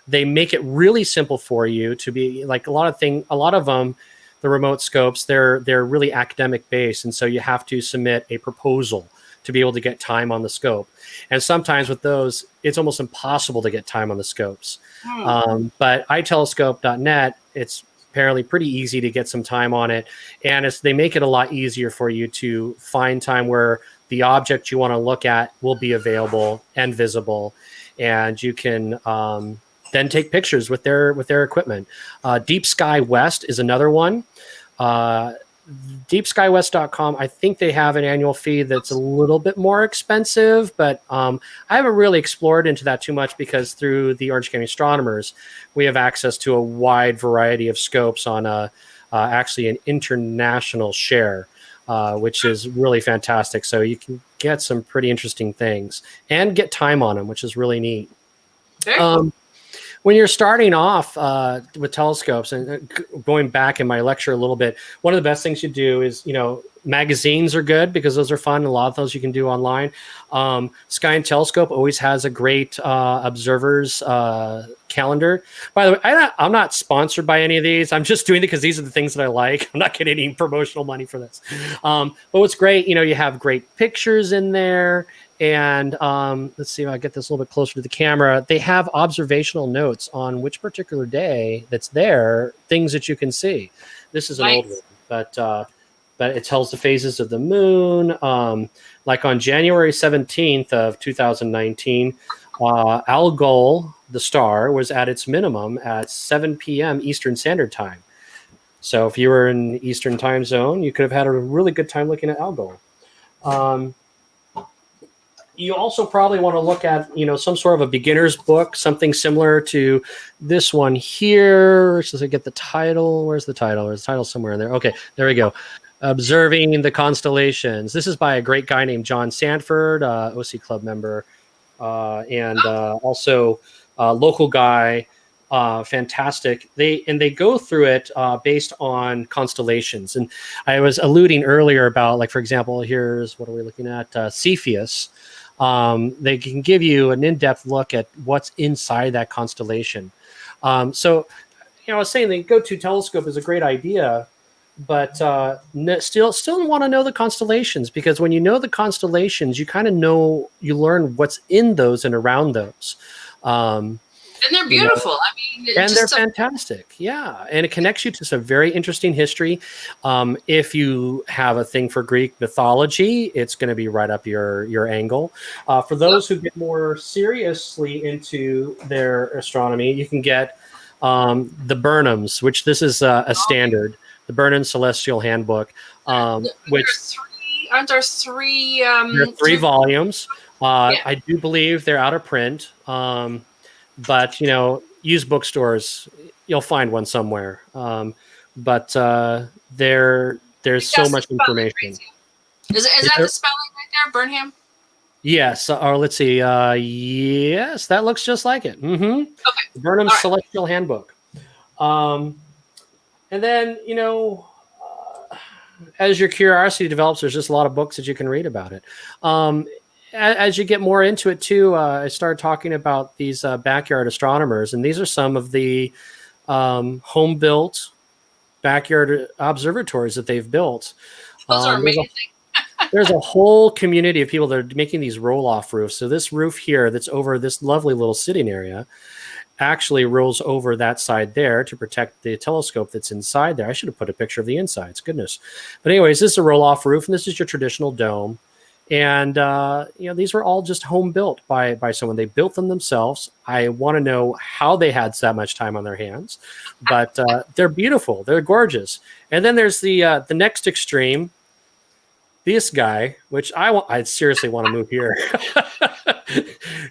They make it really simple for you to be like a lot of them, the remote scopes, they're really academic based. And so you have to submit a proposal to be able to get time on the scope. And sometimes with those, it's almost impossible to get time on the scopes. But itelescope.net, it's apparently pretty easy to get some time on it. And they make it a lot easier for you to find time where the object you want to look at will be available and visible. And you can then take pictures with their equipment. DeepSkyWest is another one. DeepSkyWest.com, I think they have an annual fee that's a little bit more expensive, but I haven't really explored into that too much because through the Orange County Astronomers, we have access to a wide variety of scopes on actually an international share, which is really fantastic. So you can get some pretty interesting things and get time on them, which is really neat. When you're starting off with telescopes, and going back in my lecture a little bit, one of the best things you do is, magazines are good because those are fun. A lot of those you can do online. Sky and Telescope always has a great observers calendar. By the way, I'm not sponsored by any of these. I'm just doing it because these are the things that I like. I'm not getting any promotional money for this. But what's great, you have great pictures in there. And let's see if I get this a little bit closer to the camera. They have observational notes on which particular day that's there, things that you can see. This is an old one, but it tells the phases of the moon. Like on January 17th of 2019, Algol, the star, was at its minimum at 7 p.m. Eastern Standard Time. So if you were in the Eastern time zone, you could have had a really good time looking at Algol. You also probably want to look at, some sort of a beginner's book, something similar to this one here. So I get the title. Where's the title? There's the title somewhere in there. Okay, there we go. Observing the Constellations. This is by a great guy named John Sanford, OC Club member, and also a local guy. fantastic. They go through it based on constellations. And I was alluding earlier about, like, for example, here's what are we looking at? Cepheus. They can give you an in-depth look at what's inside that constellation. So, I was saying the Go-To telescope is a great idea, but still want to know the constellations, because when you know the constellations, you kind of know, you learn what's in those and around those. And they're beautiful. I mean, and they're fantastic. Yeah. And it connects you to some very interesting history. If you have a thing for Greek mythology, it's going to be right up your angle. For those who get more seriously into their astronomy, you can get the Burnhams, which this is a standard, the Burnham Celestial Handbook, which aren't there three? There are three volumes. I do believe they're out of print. But, used bookstores, you'll find one somewhere. But there's so much information. Is that the spelling right there, Burnham? Yes. Or let's see. Yes, that looks just like it. Mm-hmm. Okay. Burnham Celestial Handbook. And then, as your curiosity develops, there's just a lot of books that you can read about it. As you get more into it too, I started talking about these backyard astronomers, and these are some of the home-built backyard observatories that they've built. Those are amazing. There's a whole community of people that are making these roll-off roofs. So this roof here that's over this lovely little sitting area actually rolls over that side there to protect the telescope that's inside there. I should have put a picture of the insides, goodness. But anyways, this is a roll-off roof, and this is your traditional dome. And, these were all just home built by someone. They built them themselves. I want to know how they had that much time on their hands, but they're beautiful. They're gorgeous. And then there's the next extreme, this guy, which I seriously want to move here.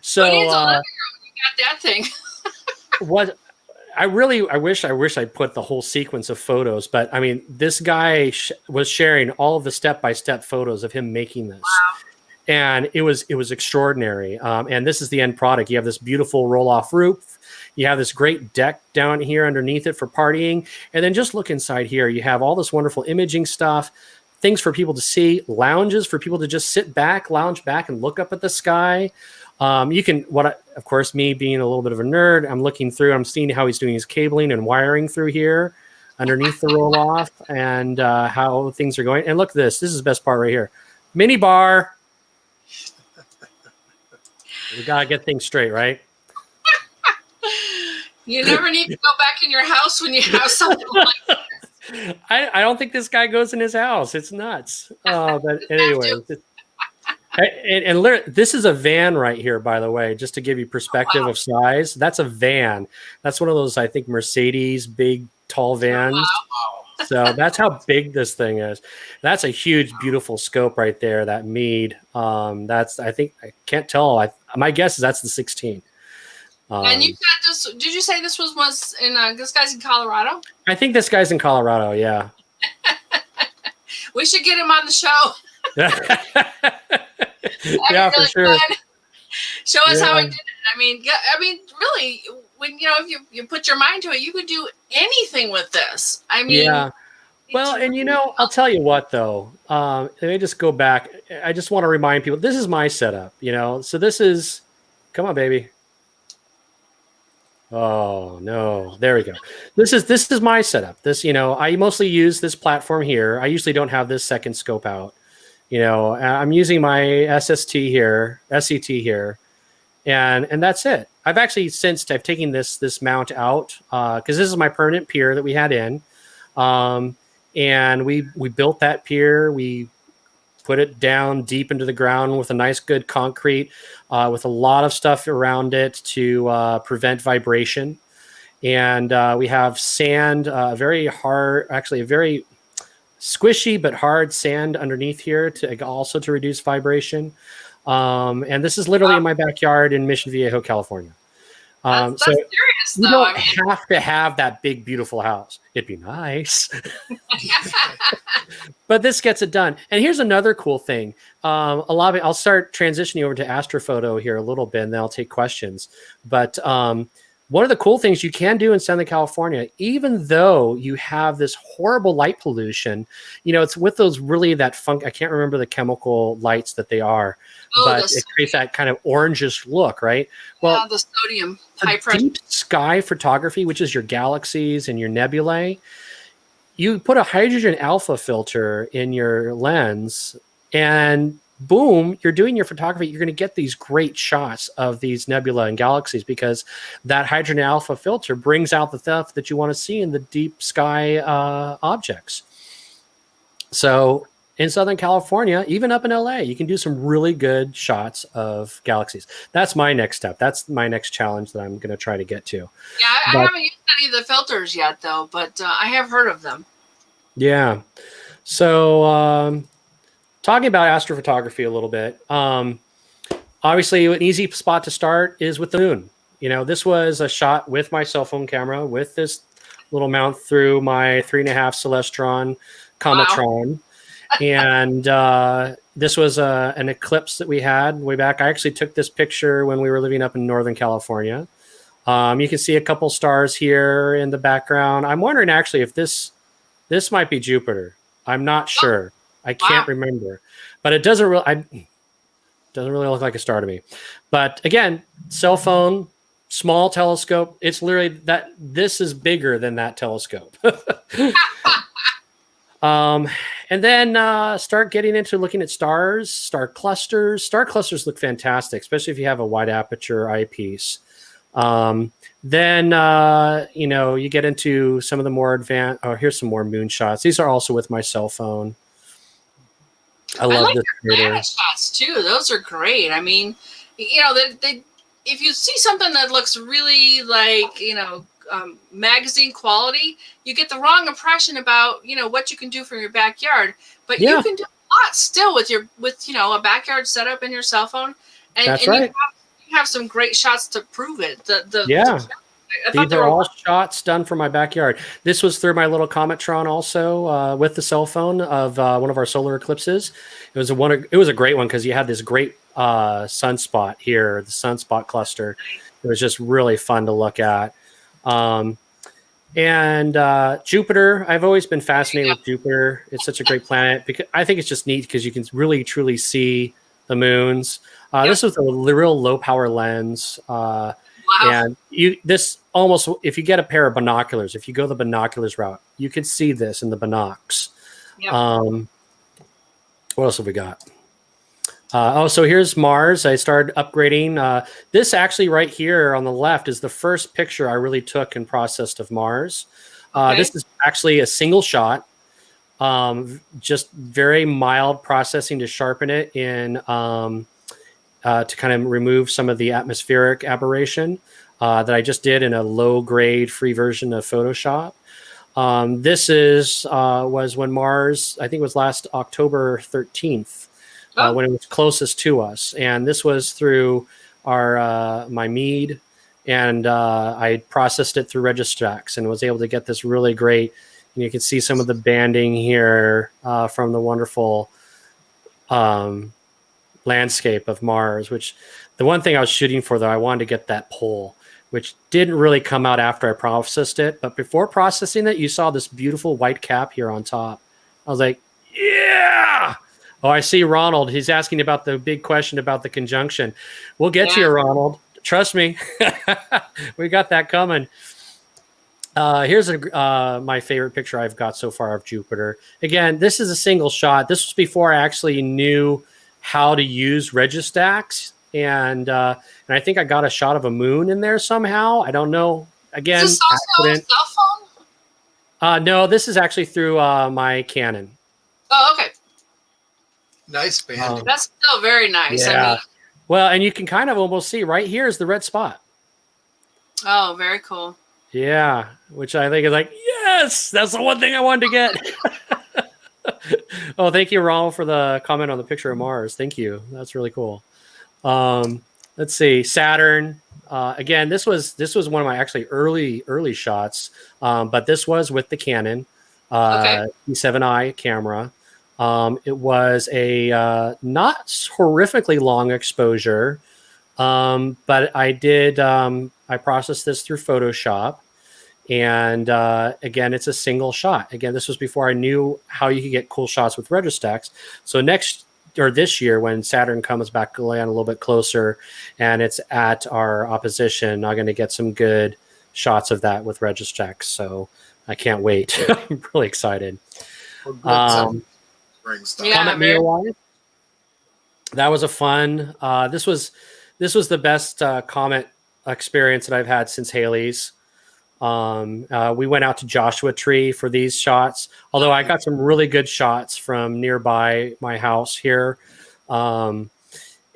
So you got that thing. What I wish I put the whole sequence of photos, but I mean, this guy was sharing all of the step-by-step photos of him making this. Wow. And it was extraordinary. And this is the end product. You have this beautiful roll-off roof. You have this great deck down here underneath it for partying. And then just look inside here. You have all this wonderful imaging stuff, things for people to see, lounges for people to just sit back, lounge back, and look up at the sky. Of course, me being a little bit of a nerd, I'm looking through, I'm seeing how he's doing his cabling and wiring through here underneath the roll-off, and how things are going. And look at this. This is the best part right here. Mini bar. We got to get things straight, right? You never need to go back in your house when you have something like this. I don't think this guy goes in his house. It's nuts. But anyway. And this is a van right here, by the way, just to give you perspective of size. That's a van. That's one of those, I think, Mercedes big, tall vans. Wow. So that's how big this thing is. That's a huge, beautiful scope right there, that Meade. I can't tell. My guess is that's the 16. And you said this, did you say this was in, this guy's in Colorado? I think this guy's in Colorado, yeah. We should get him on the show. Yeah, for sure. Show us how he did it. I mean, really, when if you put your mind to it, you could do anything with this. I mean, yeah. Well, and I'll tell you what though. Let me just go back. I just want to remind people, this is my setup. So this is, come on, baby. Oh no, there we go. This is my setup. This, I mostly use this platform here. I usually don't have this second scope out. I'm using my SST here, SET here, and that's it. I've actually I've taken this mount out because this is my permanent pier that we had in, and we built that pier. We put it down deep into the ground with a nice good concrete, with a lot of stuff around it to prevent vibration, and we have sand, very hard, actually a very squishy but hard sand underneath here to reduce vibration. And this is literally in my backyard in Mission Viejo, California. That's so serious, you don't have to have that big, beautiful house. It'd be nice. But this gets it done. And here's another cool thing. I'll start transitioning over to astrophoto here a little bit, and then I'll take questions. But one of the cool things you can do in Southern California, even though you have this horrible light pollution, you know, it's with those really that funk. I can't remember the chemical lights that they are, but it creates that kind of orangish look, right? Well, the sodium, high pressure. Deep sky photography, which is your galaxies and your nebulae, you put a hydrogen alpha filter in your lens and boom, you're doing your photography. You're going to get these great shots of these nebula and galaxies because that hydrogen alpha filter brings out the stuff that you want to see in the deep sky objects. So in Southern California, even up in LA, you can do some really good shots of galaxies. That's my next step. That's my next challenge that I'm going to try to get to. Yeah, I haven't used any of the filters yet, though, but I have heard of them. Yeah. So talking about astrophotography a little bit, obviously an easy spot to start is with the moon. You know, this was a shot with my cell phone camera with this little mount through my 3.5 Celestron Cometron. Wow. And this was an eclipse that we had way back. I actually took this picture when we were living up in Northern California. You can see a couple stars here in the background. I'm wondering actually if this might be Jupiter. I'm not sure. I can't remember, but it doesn't really look like a star to me. But again, cell phone, small telescope. It's literally that this is bigger than that telescope. And then start getting into looking at stars, star clusters. Star clusters look fantastic, especially if you have a wide aperture eyepiece. Then, you know, you get into some of the more advanced, oh, here's some more moon shots. These are also with my cell phone. I love like this your planet shots too. Those are great. I mean, you know, they if you see something that looks really like, you know, magazine quality, you get the wrong impression about, you know, what you can do from your backyard. But you can do a lot still with you know, a backyard setup in your cell phone, and, That's and right. you have some great shots to prove it. These are all shots done from my backyard. This was through my little Cometron also with the cell phone of one of our solar eclipses. It was a great one because you had this great sunspot here, the sunspot cluster. It was just really fun to look at. And Jupiter, I've always been fascinated with Jupiter. It's such a great planet because I think it's just neat because you can really truly see the moons. This was a real low power lens. Wow. And this almost, if you get a pair of binoculars, if you go the binoculars route, you can see this in the binocs. Yep. What else have we got? So here's Mars. I started upgrading. This actually right here on the left is the first picture I really took and processed of Mars. This is actually a single shot, just very mild processing to sharpen it in to kind of remove some of the atmospheric aberration that I just did in a low-grade free version of Photoshop. This was when Mars, I think it was last October 13th, when it was closest to us. And this was through my Meade, and I processed it through Registrax and was able to get this really great. And you can see some of the banding here from the wonderful landscape of Mars, which the one thing I was shooting for, though, I wanted to get that pole, which didn't really come out after I processed it. But before processing it, you saw this beautiful white cap here on top. I was like, yeah. Oh, I see Ronald. He's asking about the big question about the conjunction. We'll get to you, Ronald. Trust me. We got that coming. Here's my favorite picture I've got so far of Jupiter. Again, this is a single shot. This was before I actually knew how to use Registax, and I think I got a shot of a moon in there somehow. I don't know. Again, is this also a cell phone? No, this is actually through my Canon. Oh, okay. Nice band. That's still very nice. Yeah. I mean, well, and you can kind of almost see right here is the red spot. Oh, very cool. Yeah, which I think is like, yes, that's the one thing I wanted to get. Oh, thank you, Ronald, for the comment on the picture of Mars. Thank you. That's really cool. Let's see, Saturn. Again, this was one of my actually early shots, but this was with the Canon E7i camera. It was a not horrifically long exposure, but I did. I I processed this through Photoshop. And again, it's a single shot. Again, this was before I knew how you could get cool shots with Registax. So this year, when Saturn comes back to land a little bit closer and it's at our opposition, I'm going to get some good shots of that with Registax. So I can't wait. I'm really excited. Spring stuff. Yeah, Comet very- Neowise. That was a fun. This was the best comet experience that I've had since Halley's. We went out to Joshua Tree for these shots, although I got some really good shots from nearby my house here. And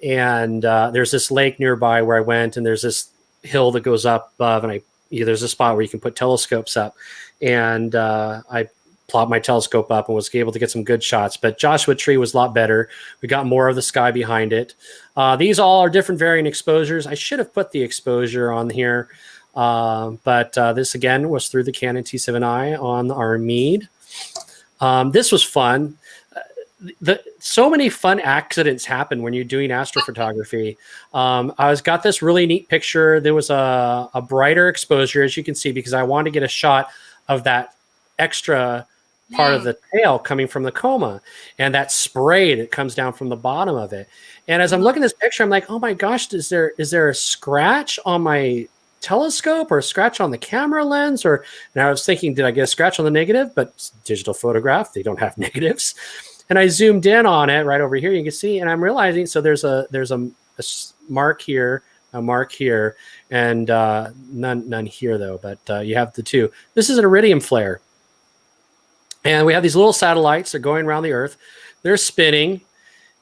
there's this lake nearby where I went, and there's this hill that goes up above, and there's a spot where you can put telescopes up. And I plopped my telescope up and was able to get some good shots. But Joshua Tree was a lot better. We got more of the sky behind it. These all are different varying exposures. I should have put the exposure on here. But this again was through the Canon T7i on our Meade. This was fun. So many fun accidents happen when you're doing astrophotography. I got this really neat picture. There was a brighter exposure, as you can see, because I wanted to get a shot of that extra part of the tail coming from the coma and that spray that comes down from the bottom of it. And as I'm looking at this picture, I'm like, oh my gosh, is there a scratch on my telescope or a scratch on the camera lens? And I was thinking, did I get a scratch on the negative? But it's digital photograph, they don't have negatives. And I zoomed in on it right over here, you can see, and I'm realizing, so there's a mark here, and none here though, but you have the two. This is an Iridium Flare. And we have these little satellites that are going around the Earth. They're spinning.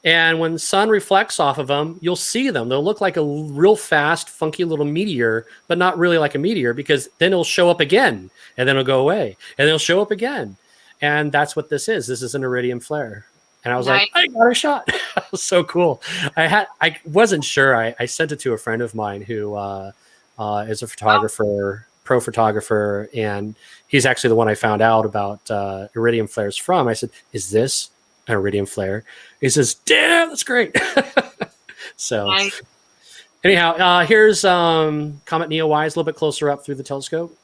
And when the sun reflects off of them, you'll see them. They'll look like a real fast, funky little meteor, but not really like a meteor, because then it'll show up again, and then it'll go away, and it'll show up again. And that's what this is. This is an Iridium Flare. And I was like, I got a shot. It was so cool. I wasn't sure. I sent it to a friend of mine who is a photographer, pro photographer, and he's actually the one I found out about Iridium Flares from. I said, is this an Iridium Flare? He says, damn, that's great. So anyhow, here's Comet Neowise, a little bit closer up through the telescope.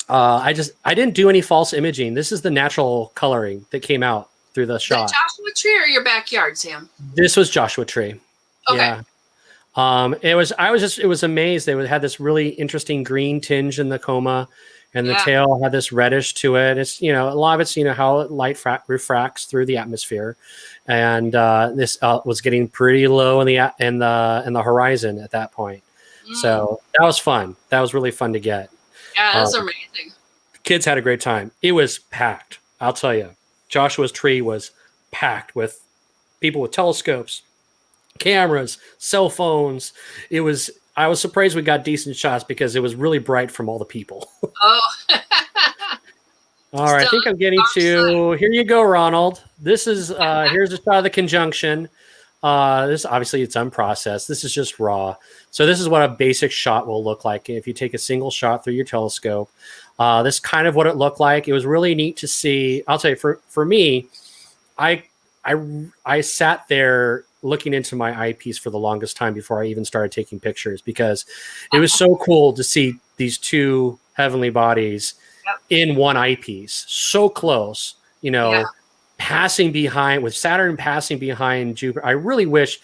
I didn't do any false imaging. This is the natural coloring that came out through the shot. The Joshua Tree or your backyard, Sam? This was Joshua Tree. Okay. Yeah. I was amazed. They had this really interesting green tinge in the coma, and the tail had this reddish to it. It's, a lot of it's, how light refracts through the atmosphere. And this was getting pretty low in the horizon at that point. So that was fun. That was really fun to get. Yeah, that's amazing. Kids had a great time. It was packed. I'll tell you, Joshua's Tree was packed with people with telescopes, cameras, cell phones. I was surprised we got decent shots because it was really bright from all the people. Oh. All right, I think I'm getting to, here you go, Ronald. This is, here's a shot of the conjunction. This obviously it's unprocessed. This is just raw. So this is what a basic shot will look like if you take a single shot through your telescope. This is kind of what it looked like. It was really neat to see. I'll tell you, for me, I sat there looking into my eyepiece for the longest time before I even started taking pictures, because it was so cool to see these two heavenly bodies in one eyepiece, so close, passing behind, with Saturn passing behind Jupiter. I really wish,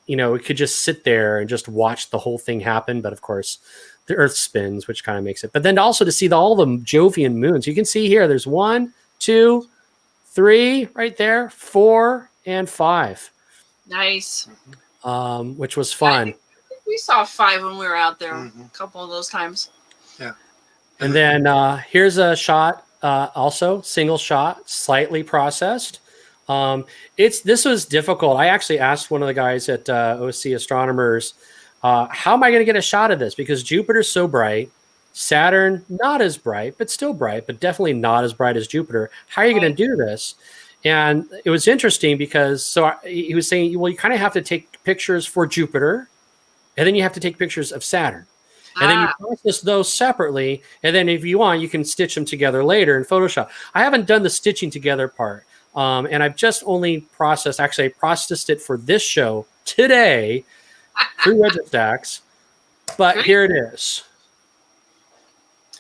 we could just sit there and just watch the whole thing happen. But of course, the Earth spins, which kind of makes it. But then also to see all the Jovian moons. You can see here, there's 1, 2, 3 right there, 4, and 5. Nice. Which was fun. I think we saw 5 when we were out there a couple of those times. Yeah. And then here's a shot, also single shot, slightly processed. This was difficult. I actually asked one of the guys at OC Astronomers, how am I going to get a shot of this? Because Jupiter's so bright, Saturn not as bright, but still bright, but definitely not as bright as Jupiter. How are you going to do this? And it was interesting because he was saying, well, you kind of have to take pictures for Jupiter, and then you have to take pictures of Saturn. And then you process those separately. And then if you want, you can stitch them together later in Photoshop. I haven't done the stitching together part. And I've just only processed it for this show today through Registax. but Great. here it is.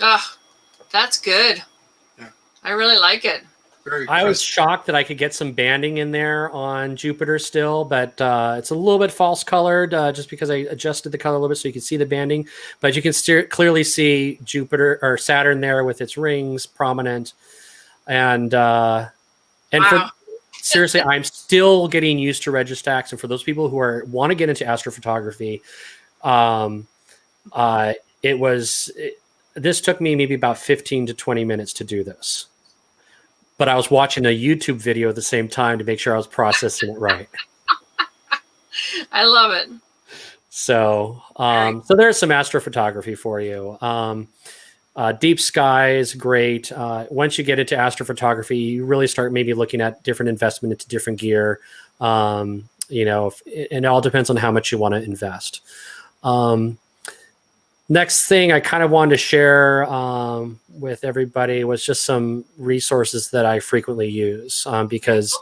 Ah, that's good. Yeah. I really like it. Very I was crisp. shocked that I could get some banding in there on Jupiter still, but it's a little bit false colored just because I adjusted the color a little bit so you can see the banding. But you can clearly see Jupiter or Saturn there with its rings prominent. And Wow. for seriously, I'm still getting used to Registax. And for those people who want to get into astrophotography, this took me maybe about 15 to 20 minutes to do this. But I was watching a YouTube video at the same time to make sure I was processing it right. I love it. So, so there's some astrophotography for you. Deep sky is great. Once you get into astrophotography, you really start maybe looking at different investment into different gear. And it all depends on how much you want to invest. Next thing I kind of wanted to share with everybody was just some resources that I frequently use because,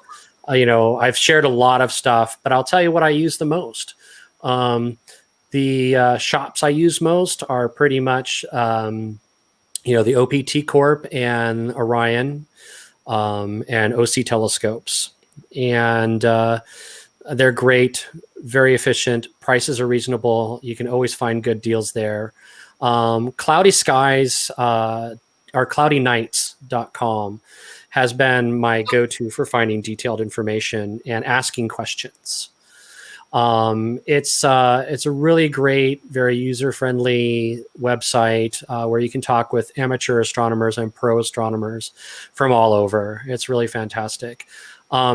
I've shared a lot of stuff, but I'll tell you what I use the most. The shops I use most are pretty much, the OPT Corp and Orion and OC telescopes. And they're great, very efficient. Prices are reasonable. You can always find good deals there. Cloudy Skies, or cloudynights.com has been my go-to for finding detailed information and asking questions. It's a really great, very user-friendly website where you can talk with amateur astronomers and pro astronomers from all over. It's really fantastic.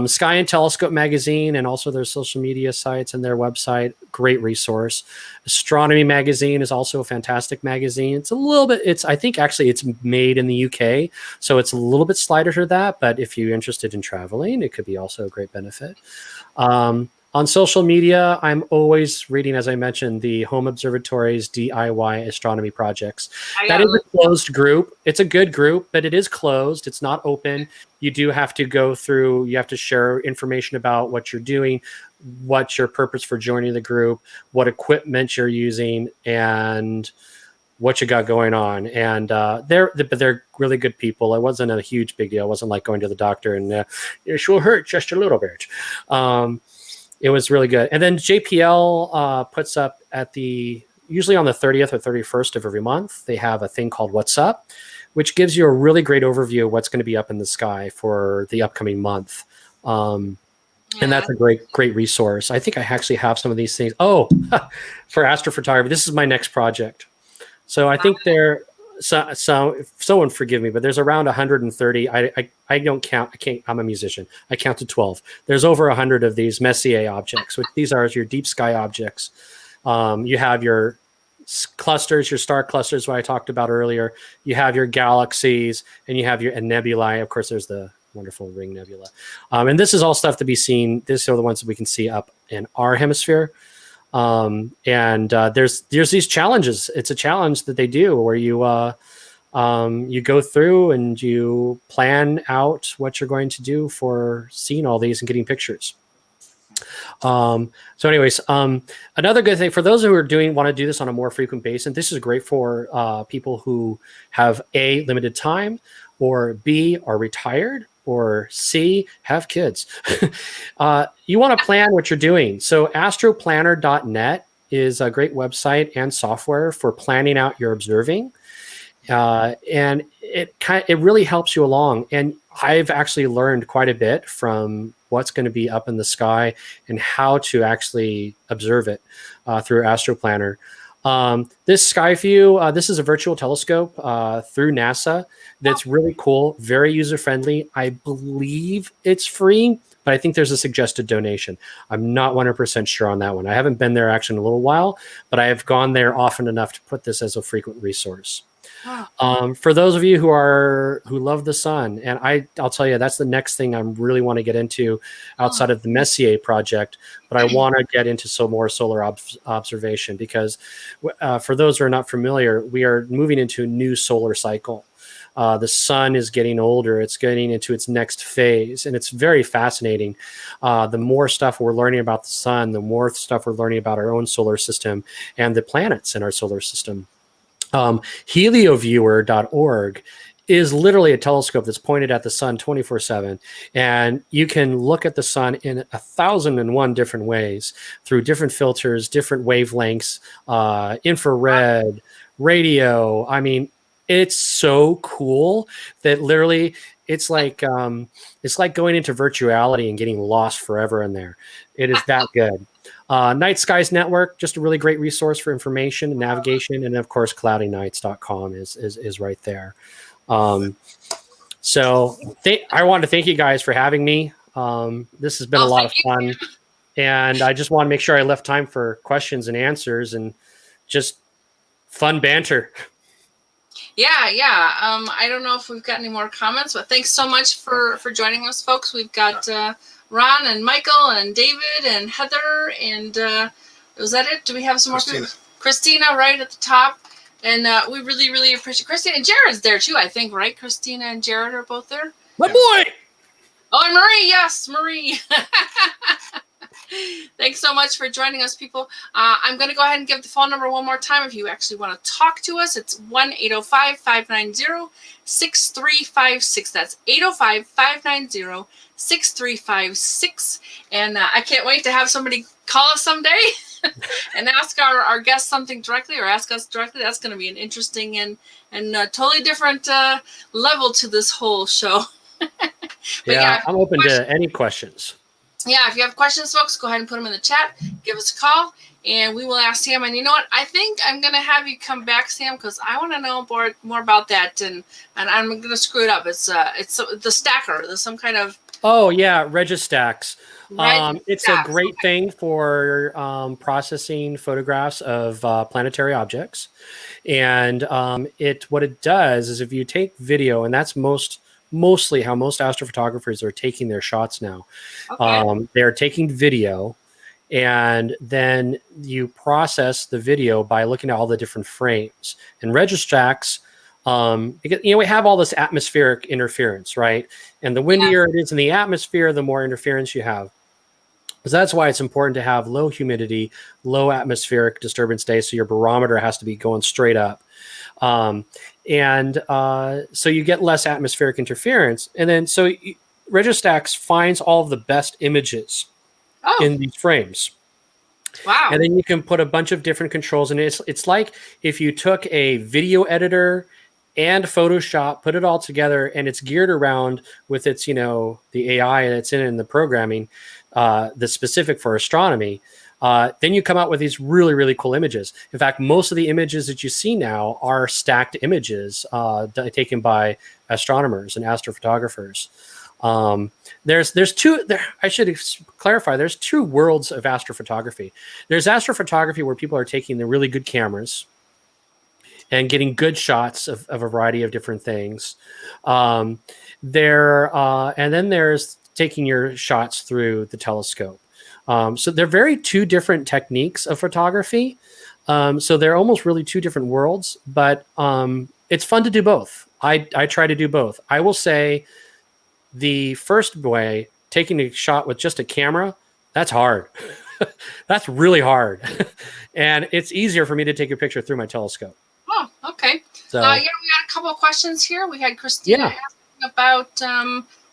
Sky and Telescope magazine and also their social media sites and their website, great resource. Astronomy magazine is also a fantastic magazine. It's a little bit, I think actually it's made in the UK, so it's a little bit slighter to that, but if you're interested in traveling, it could be also a great benefit. On social media, I'm always reading, as I mentioned, the Home Observatory's DIY astronomy projects. That is a closed group. It's a good group, but it is closed. It's not open. You do have to go through, you have to share information about what you're doing, what's your purpose for joining the group, what equipment you're using, and what you got going on. And they're really good people. It wasn't a huge big deal. It wasn't like going to the doctor and it will hurt just a little bit. It was really good. And then JPL puts up usually on the 30th or 31st of every month, they have a thing called What's Up, which gives you a really great overview of what's going to be up in the sky for the upcoming month. And that's a great resource. I think I actually have some of these things. Oh, for astrophotography, this is my next project. So I think someone forgive me, but there's around 130. I don't count. I can't. I'm a musician. I counted 12. There's over 100 of these Messier objects, which these are your deep sky objects. You have your clusters, your star clusters, what I talked about earlier. You have your galaxies, and you have your nebulae. Of course, there's the wonderful ring nebula. And this is all stuff to be seen. These are the ones that we can see up in our hemisphere. There's these challenges. It's a challenge that they do where you go through and you plan out what you're going to do for seeing all these and getting pictures. So anyways, another good thing for those who want to do this on a more frequent basis, this is great for people who have A, limited time, or B, are retired, or C, have kids. You want to plan what you're doing. So astroplanner.net is a great website and software for planning out your observing. And it really helps you along. And I've actually learned quite a bit from what's going to be up in the sky and how to actually observe it through Astroplanner. This Skyview, this is a virtual telescope through NASA that's really cool, very user-friendly. I believe it's free, but I think there's a suggested donation. I'm not 100% sure on that one. I haven't been there actually in a little while, but I have gone there often enough to put this as a frequent resource. For those of you who love the sun, and I'll tell you, that's the next thing I really want to get into outside of the Messier project, but I want to get into some more solar observation because for those who are not familiar, we are moving into a new solar cycle. The sun is getting older. It's getting into its next phase, and it's very fascinating. The more stuff we're learning about the sun, the more stuff we're learning about our own solar system and the planets in our solar system. Helioviewer.org is literally a telescope that's pointed at the sun 24/7, and you can look at the sun in 1,001 different ways through different filters, different wavelengths, infrared, radio. I mean, it's so cool that literally it's like going into virtuality and getting lost forever in there. It is that good. Night Skies Network, just a really great resource for information and navigation, and of course cloudynights.com is right there. So I want to thank you guys for having me. This has been a lot of fun, and I just want to make sure I left time for questions and answers and just fun banter. Yeah. I don't know if we've got any more comments, but thanks so much for joining us, folks. We've got Ron and Michael and David and Heather and was that it? Do we have some more people? Christina right at the top. And we really, really appreciate Christina. And Jared's there too, I think, right? Christina and Jared are both there. My boy! Oh, and Marie, yes, Marie. Thanks so much for joining us, people. I'm going to go ahead and give the phone number one more time if you actually want to talk to us. It's 1-805-590-6356. That's 805-590-6356. And I can't wait to have somebody call us someday and ask our guests something directly or ask us directly. That's going to be an interesting and totally different level to this whole show. Yeah, I'm open to any questions. Yeah, if you have questions, folks, go ahead and put them in the chat. Give us a call, and we will ask Sam. And you know what? I think I'm going to have you come back, Sam, because I want to know more about that, and I'm going to screw it up. It's the stacker. There's some kind of... Oh, yeah, Registax. It's a great thing for processing photographs of planetary objects. And what it does is if you take video, and that's mostly how most astrophotographers are taking their shots now. Okay. They're taking video, and then you process the video by looking at all the different frames. And Registax, we have all this atmospheric interference, right? And the windier it is in the atmosphere, the more interference you have. So that's why it's important to have low humidity, low atmospheric disturbance days. So your barometer has to be going straight up. So you get less atmospheric interference. And then Registax finds all of the best images in these frames. Wow. And then you can put a bunch of different controls. And it's like if you took a video editor and Photoshop, put it all together, and it's geared around with its, the AI that's in the programming that's specific for astronomy. Then you come out with these really, really cool images. In fact, most of the images that you see now are stacked images taken by astronomers and astrophotographers. There's two. I should clarify. There's two worlds of astrophotography. There's astrophotography where people are taking the really good cameras and getting good shots of a variety of different things. And then there's taking your shots through the telescope. So they're two different techniques of photography. So they're almost really two different worlds, but it's fun to do both. I try to do both. I will say the first way, taking a shot with just a camera, that's hard. That's really hard. And it's easier for me to take a picture through my telescope. Oh, okay. So, we got a couple of questions here. We had Christina asking about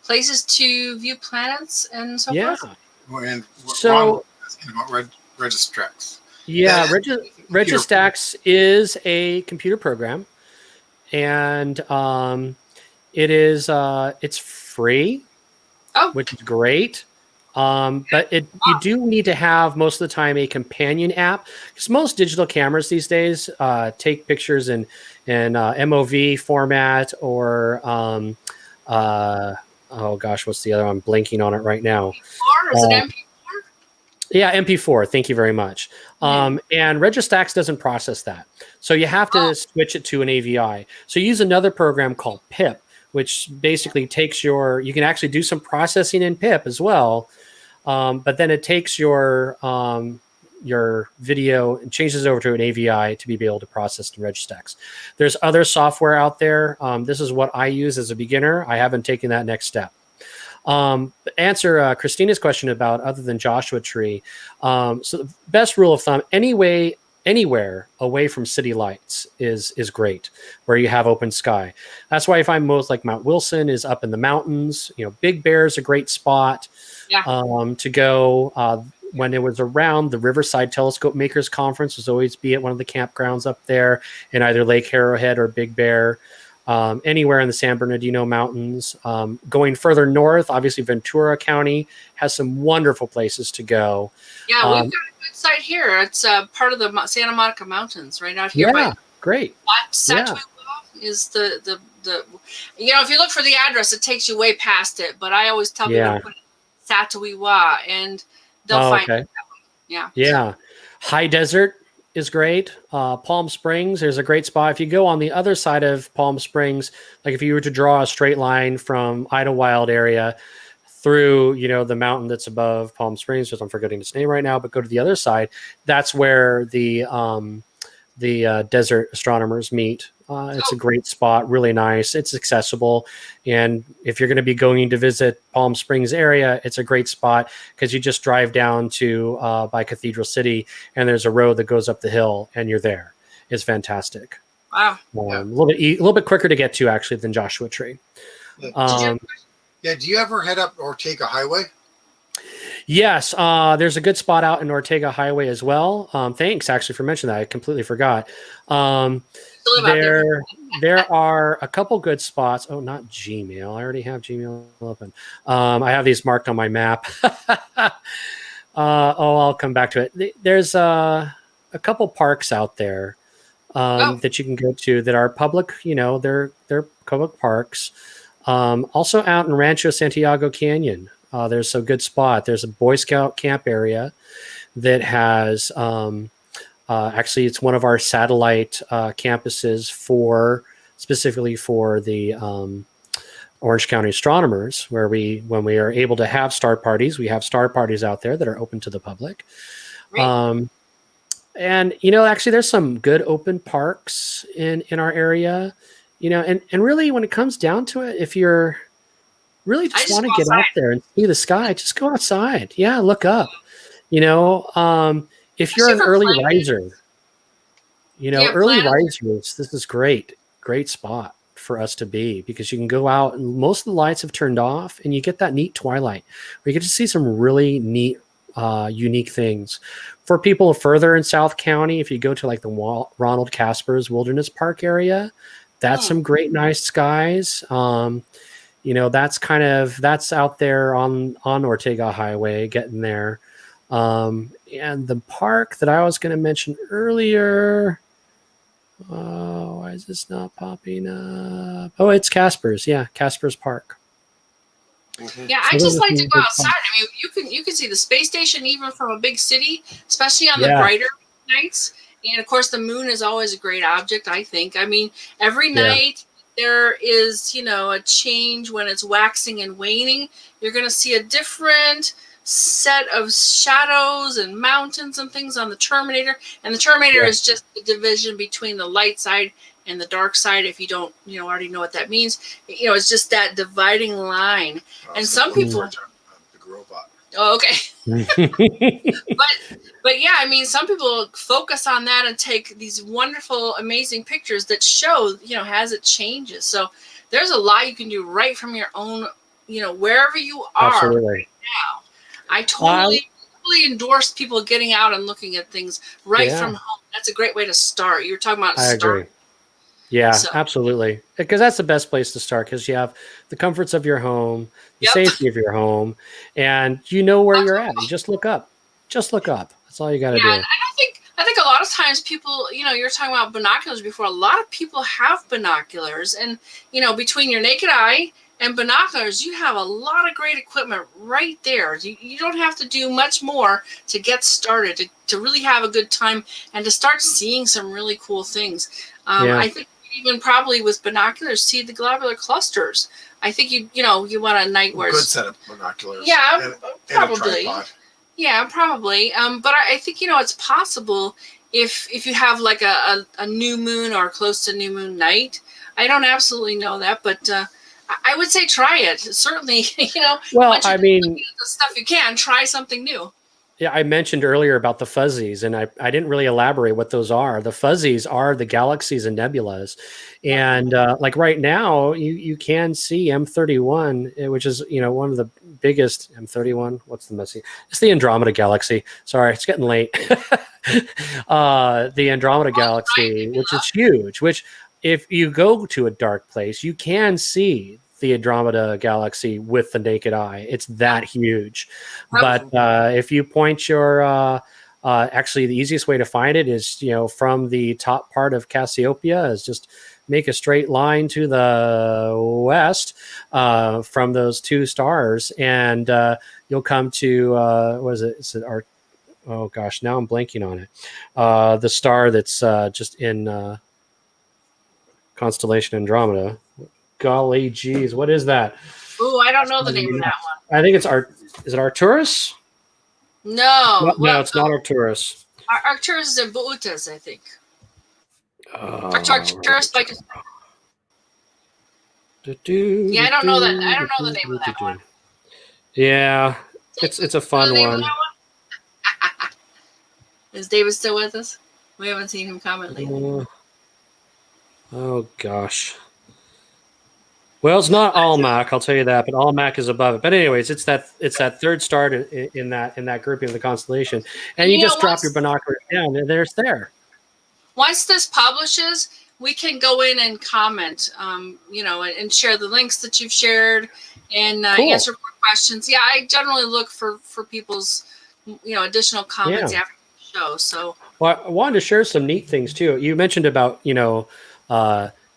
places to view planets and so forth. And so asking about Registax. Yeah, Registax is a computer program, and it's free, which is great. But you do need to have most of the time a companion app, because most digital cameras these days take pictures in MOV format or oh gosh, what's the other one? I'm blanking on it right now. MP4? Is it MP4? Yeah, MP4. Thank you very much. And Registax doesn't process that, so you have to switch it to an AVI. So you use another program called PIP, which basically takes you can actually do some processing in PIP as well. But then it takes your your video and changes over to an AVI to be able to process the registexts. There's other software out there. This is what I use as a beginner. I haven't taken that next step. Answer Christina's question about other than Joshua Tree. So the best rule of thumb, anywhere away from city lights is great, where you have open sky. That's why I find most like Mount Wilson is up in the mountains. Big Bear is a great spot to go. When it was around, the Riverside Telescope Makers Conference was always be at one of the campgrounds up there in either Lake Arrowhead or Big Bear. Anywhere in the San Bernardino Mountains. Going further north, obviously Ventura County has some wonderful places to go. Yeah, we've got a good site here. It's part of the Santa Monica Mountains, right out here. Yeah, great. Satwiwa is the if you look for the address, it takes you way past it. But I always tell people to put Satwiwa, and they'll find it that way. Yeah. Yeah. High Desert is great. Palm Springs, there's a great spot. If you go on the other side of Palm Springs, like if you were to draw a straight line from Idlewild area through, the mountain that's above Palm Springs, which I'm forgetting its name right now, but go to the other side, that's where the desert astronomers meet. It's a great spot, really nice. It's accessible. And if you're going to be going to visit Palm Springs area, it's a great spot because you just drive down to by Cathedral City and there's a road that goes up the hill and you're there. It's fantastic. Wow. A little bit quicker to get to actually than Joshua Tree. Do you ever head up Ortega Highway? Yes, there's a good spot out in Ortega Highway as well. Thanks actually for mentioning that. I completely forgot. There are a couple good spots. Oh, not Gmail. I already have Gmail open. I have these marked on my map. I'll come back to it. There's a couple parks out there that you can go to that are public. They're public parks. Also out in Rancho Santiago Canyon. There's a good spot. There's a Boy Scout camp area that has actually it's one of our satellite campuses specifically for the Orange County astronomers, where when we are able to have star parties, we have star parties out there that are open to the public. Right. And actually there's some good open parks in our area, and really when it comes down to it, if you're really just want to get out there and see the sky, just go outside. Yeah, look up. If you're an early riser, early risers, this is great spot for us to be, because you can go out and most of the lights have turned off and you get that neat twilight where you get to see some really neat, unique things. For people further in South County, if you go to like the Ronald Casper's Wilderness Park area, that's some great, nice skies. That's out there on Ortega Highway, getting there. And the park that I was going to mention earlier, why is this not popping up? Oh, it's Casper's. Yeah, Casper's Park. Mm-hmm. Yeah, I just like to go outside. I mean, you can see the space station even from a big city, especially on the brighter nights. And of course, the moon is always a great object, I think. I mean, every night there is, a change when it's waxing and waning. You're going to see a different set of shadows and mountains and things on the Terminator. And the Terminator is just the division between the light side and the dark side. If you don't, already know what that means, it's just that dividing line. And some people, the robot. Oh, okay. but yeah, I mean, some people focus on that and take these wonderful, amazing pictures that show, as it changes. So there's a lot you can do right from your own, wherever you are right now. I totally endorse people getting out and looking at things right from home. That's a great way to start. You were talking about I agree. Yeah, absolutely. Because that's the best place to start, because you have the comforts of your home, the safety of your home, and you know where you're at. You just look up. Just look up. That's all you got to do. And I think a lot of times people, you're talking about binoculars before. A lot of people have binoculars, and between your naked eye and binoculars, you have a lot of great equipment right there. You don't have to do much more to get started, to really have a good time and to start seeing some really cool things. I think even probably with binoculars, see the globular clusters. I think you want a night where good set of binoculars. Yeah, and probably. a tripod. Yeah, probably. But I think, it's possible if you have like a new moon or close to new moon night. I don't absolutely know that, but I would say try it. Certainly, Well, once you're I done mean, looking at the stuff you can, try something new. yeah, I mentioned earlier about the fuzzies, and I didn't really elaborate what those are. The fuzzies are the galaxies and nebulas, and like right now, you can see M31, which is one of the biggest M31. What's the messy? It's the Andromeda Galaxy. Sorry, it's getting late. The Andromeda Galaxy, which is huge. Which, if you go to a dark place, you can see the Andromeda Galaxy with the naked eye. It's that huge. But if you point your actually, the easiest way to find it is from the top part of Cassiopeia is just make a straight line to the west from those two stars, and you'll come to what is it? Is it our? Oh gosh, now I'm blanking on it. The star that's just in constellation Andromeda. Golly geez, what is that? Ooh, I don't know the name of that one. I think it's Is it Arcturus? No, No, it's not Arcturus. Arcturus is in Bootes, I think. Arcturus, like. Yeah, I don't know that. I don't know the name of that one. Yeah, it's a fun one. Is David still with us? We haven't seen him comment lately. Oh gosh. Well, it's not Almach, I'll tell you that, but Almach is above it. But anyways, it's that third star in that grouping of the constellation, and you just drop your binoculars down, and there's there. Once this publishes, we can go in and comment, and share the links that you've shared, and answer more questions. Yeah, I generally look for people's additional comments after the show. So, well, I wanted to share some neat things too. You mentioned about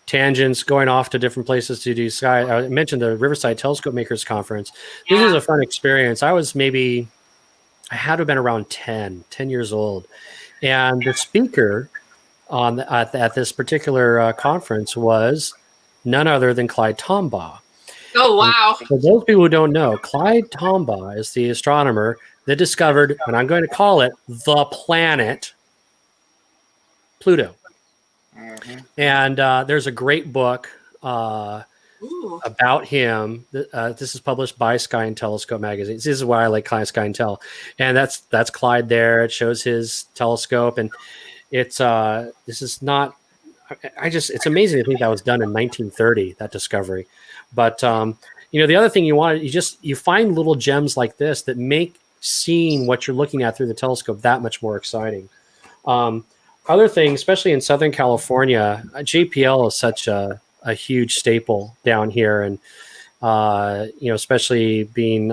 tangents going off to different places to do sky. I mentioned the Riverside Telescope Makers Conference. This was a fun experience. I had to have been around 10 years old. And the speaker at this particular conference was none other than Clyde Tombaugh. Oh, wow. And for those people who don't know, Clyde Tombaugh is the astronomer that discovered, and I'm going to call it the planet Pluto. Mm-hmm. And there's a great book about him. This is published by Sky and Telescope magazine. This is why I like Sky and Tel, and that's Clyde there. It shows his telescope, and it's this is not. It's amazing to think that was done in 1930. That discovery, but the other thing you find little gems like this that make seeing what you're looking at through the telescope that much more exciting. Other things, especially in Southern California, JPL is such a huge staple down here, and especially being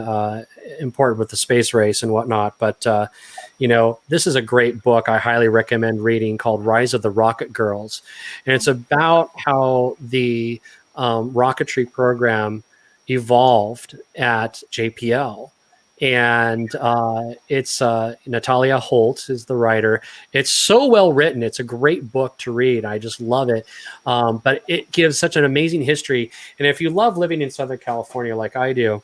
important with the space race and whatnot. But this is a great book I highly recommend reading called "Rise of the Rocket Girls," and it's about how the rocketry program evolved at JPL. And it's Natalia Holt is the writer. It's so well written. It's a great book to read. I just love it. But it gives such an amazing history. And if you love living in Southern California like I do,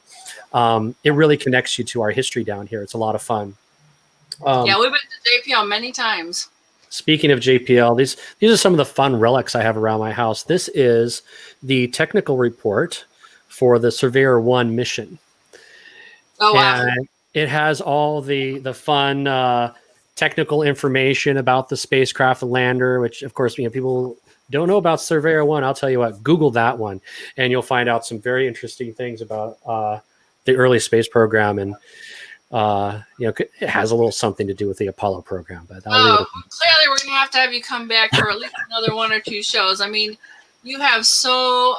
it really connects you to our history down here. It's a lot of fun. We've been to JPL many times. Speaking of JPL, these are some of the fun relics I have around my house. This is the technical report for the Surveyor 1 mission. Oh, wow. And it has all the fun technical information about the spacecraft and lander, which, of course, people don't know about Surveyor 1. I'll tell you what, Google that one, and you'll find out some very interesting things about the early space program. And, it has a little something to do with the Apollo program. But clearly we're going to have you come back for at least another one or two shows. I mean, you have so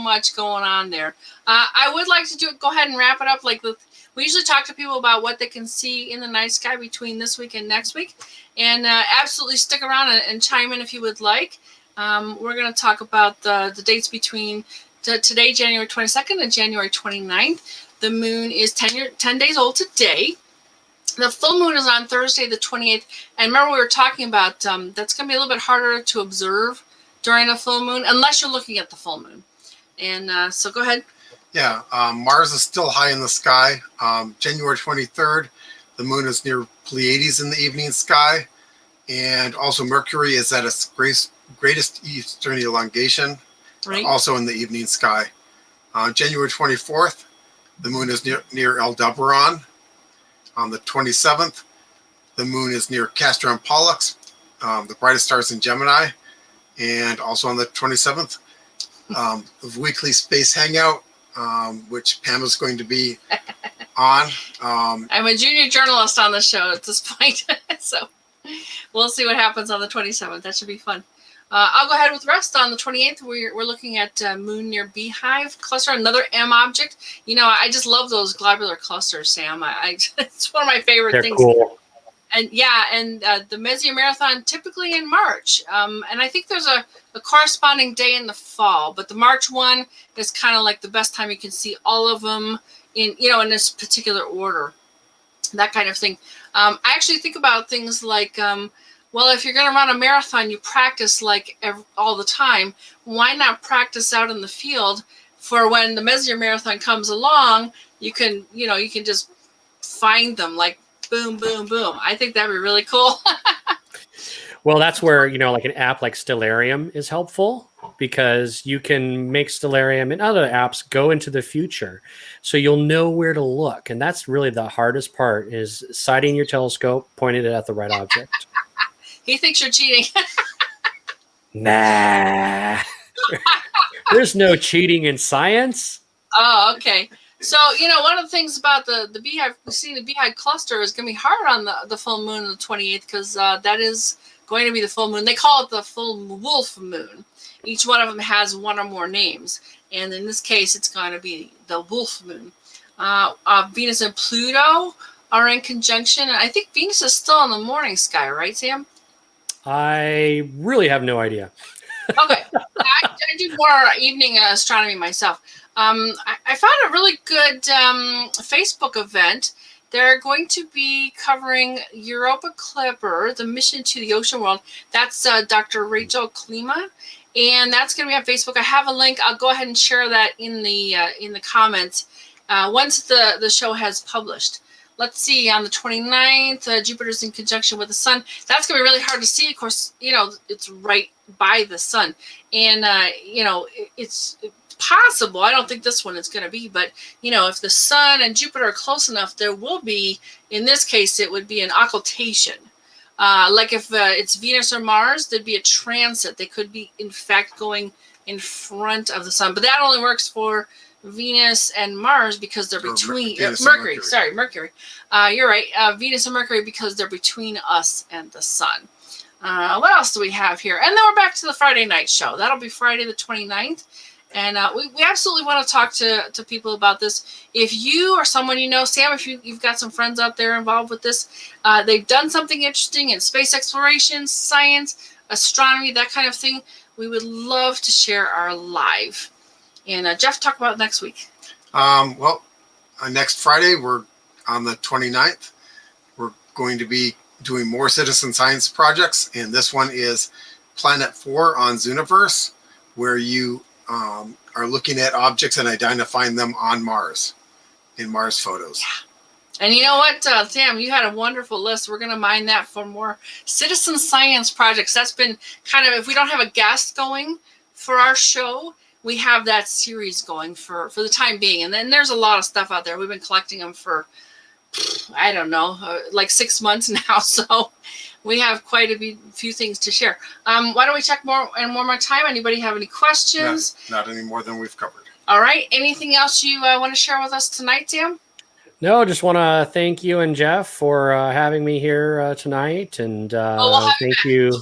much going on there. I would like to go ahead and wrap it up. We usually talk to people about what they can see in the night sky between this week and next week. And absolutely stick around and chime in if you would like. We're going to talk about the dates between today, January 22nd, and January 29th. The moon is 10 days old today. The full moon is on Thursday, the 28th. And remember, we were talking about that's going to be a little bit harder to observe during a full moon, unless you're looking at the full moon. And so go ahead. Yeah, Mars is still high in the sky. January 23rd The moon is near Pleiades in the evening sky. And also Mercury is at its greatest eastern elongation, Right. also in the evening sky. On January 24th, the moon is near Aldebaran. On the 27th, the moon is near Castor and Pollux, the brightest stars in Gemini. And also on the 27th, the weekly space hangout, which Pam is going to be on. I'm a junior journalist on the show at this point, so we'll see what happens on the 27th. That should be fun. I'll go ahead with the rest. On the 28th, we're looking at moon near Beehive cluster, another M object. You know, I just love those globular clusters, Sam. It's one of my favorite They're things. cool. And yeah, and the Messier Marathon typically in March. And I think there's a corresponding day in the fall, but the March one is kind of like the best time you can see all of them in this particular order, that kind of thing. I actually think about things like, well, if you're going to run a marathon, you practice like all the time. Why not practice out in the field for when the Messier Marathon comes along? You can just find them like boom, boom, boom. I think that'd be really cool. Well, that's where, like an app like Stellarium is helpful, because you can make Stellarium and other apps go into the future. So you'll know where to look. And that's really the hardest part, is sighting your telescope, pointed it at the right object. He thinks you're cheating. Nah. There's no cheating in science. Oh, okay. So, one of the things about the Beehive, seeing the Beehive cluster is going to be hard on the full moon on the 28th, because that is going to be the full moon. They call it the full wolf moon. Each one of them has one or more names. And in this case, it's going to be the wolf moon. Venus and Pluto are in conjunction. And I think Venus is still in the morning sky, right, Sam? I really have no idea. Okay. I do more evening astronomy myself. I found a really good Facebook event. They're going to be covering Europa Clipper, the mission to the ocean world. That's Dr. Rachel Klima, and that's going to be on Facebook. I have a link. I'll go ahead and share that in the comments once the show has published. Let's see, on the 29th, Jupiter's in conjunction with the sun. That's going to be really hard to see. Of course, it's right by the sun. And, it's possible. I don't think this one is going to be, but, if the sun and Jupiter are close enough, there will be, in this case, it would be an occultation. Like if it's Venus or Mars, there'd be a transit. They could be, in fact, going in front of the sun. But that only works for Venus and Mars because they're between Mercury. Sorry, Mercury. You're right. Venus and Mercury, because they're between us and the sun. What else do we have here? And then we're back to the Friday night show. That'll be Friday the 29th. And we absolutely want to talk to people about this. If you or someone Sam, if you've got some friends out there involved with this, they've done something interesting in space exploration, science, astronomy, that kind of thing, we would love to share our live. And Jeff, talk about next week. Well, next Friday, we're on the 29th. We're going to be doing more citizen science projects. And this one is Planet 4 on Zooniverse, where you are looking at objects and identifying them on Mars in Mars photos. Yeah. And you know what, Sam, you had a wonderful list. We're going to mine that for more citizen science projects. That's been kind of, if we don't have a guest going for our show, we have that series going for the time being. And then there's a lot of stuff out there. We've been collecting them for, I don't know, like 6 months now. So we have quite a few things to share. Why don't we check more time? Anybody have any questions? Not any more than we've covered. All right. Anything else you want to share with us tonight, Sam? No, just want to thank you and Jeff for having me here tonight. And thank you.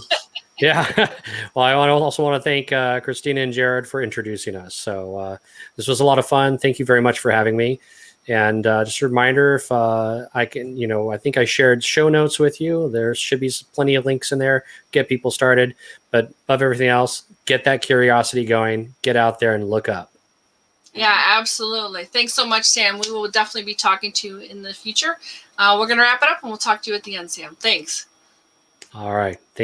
Yeah. Well, I also want to thank Christina and Jared for introducing us. So this was a lot of fun. Thank you very much for having me. And just a reminder, if I can, I think I shared show notes with you. There should be plenty of links in there. Get people started. But above everything else, get that curiosity going. Get out there and look up. Yeah, absolutely. Thanks so much, Sam. We will definitely be talking to you in the future. We're going to wrap it up, and we'll talk to you at the end, Sam. Thanks. All right. Thank you.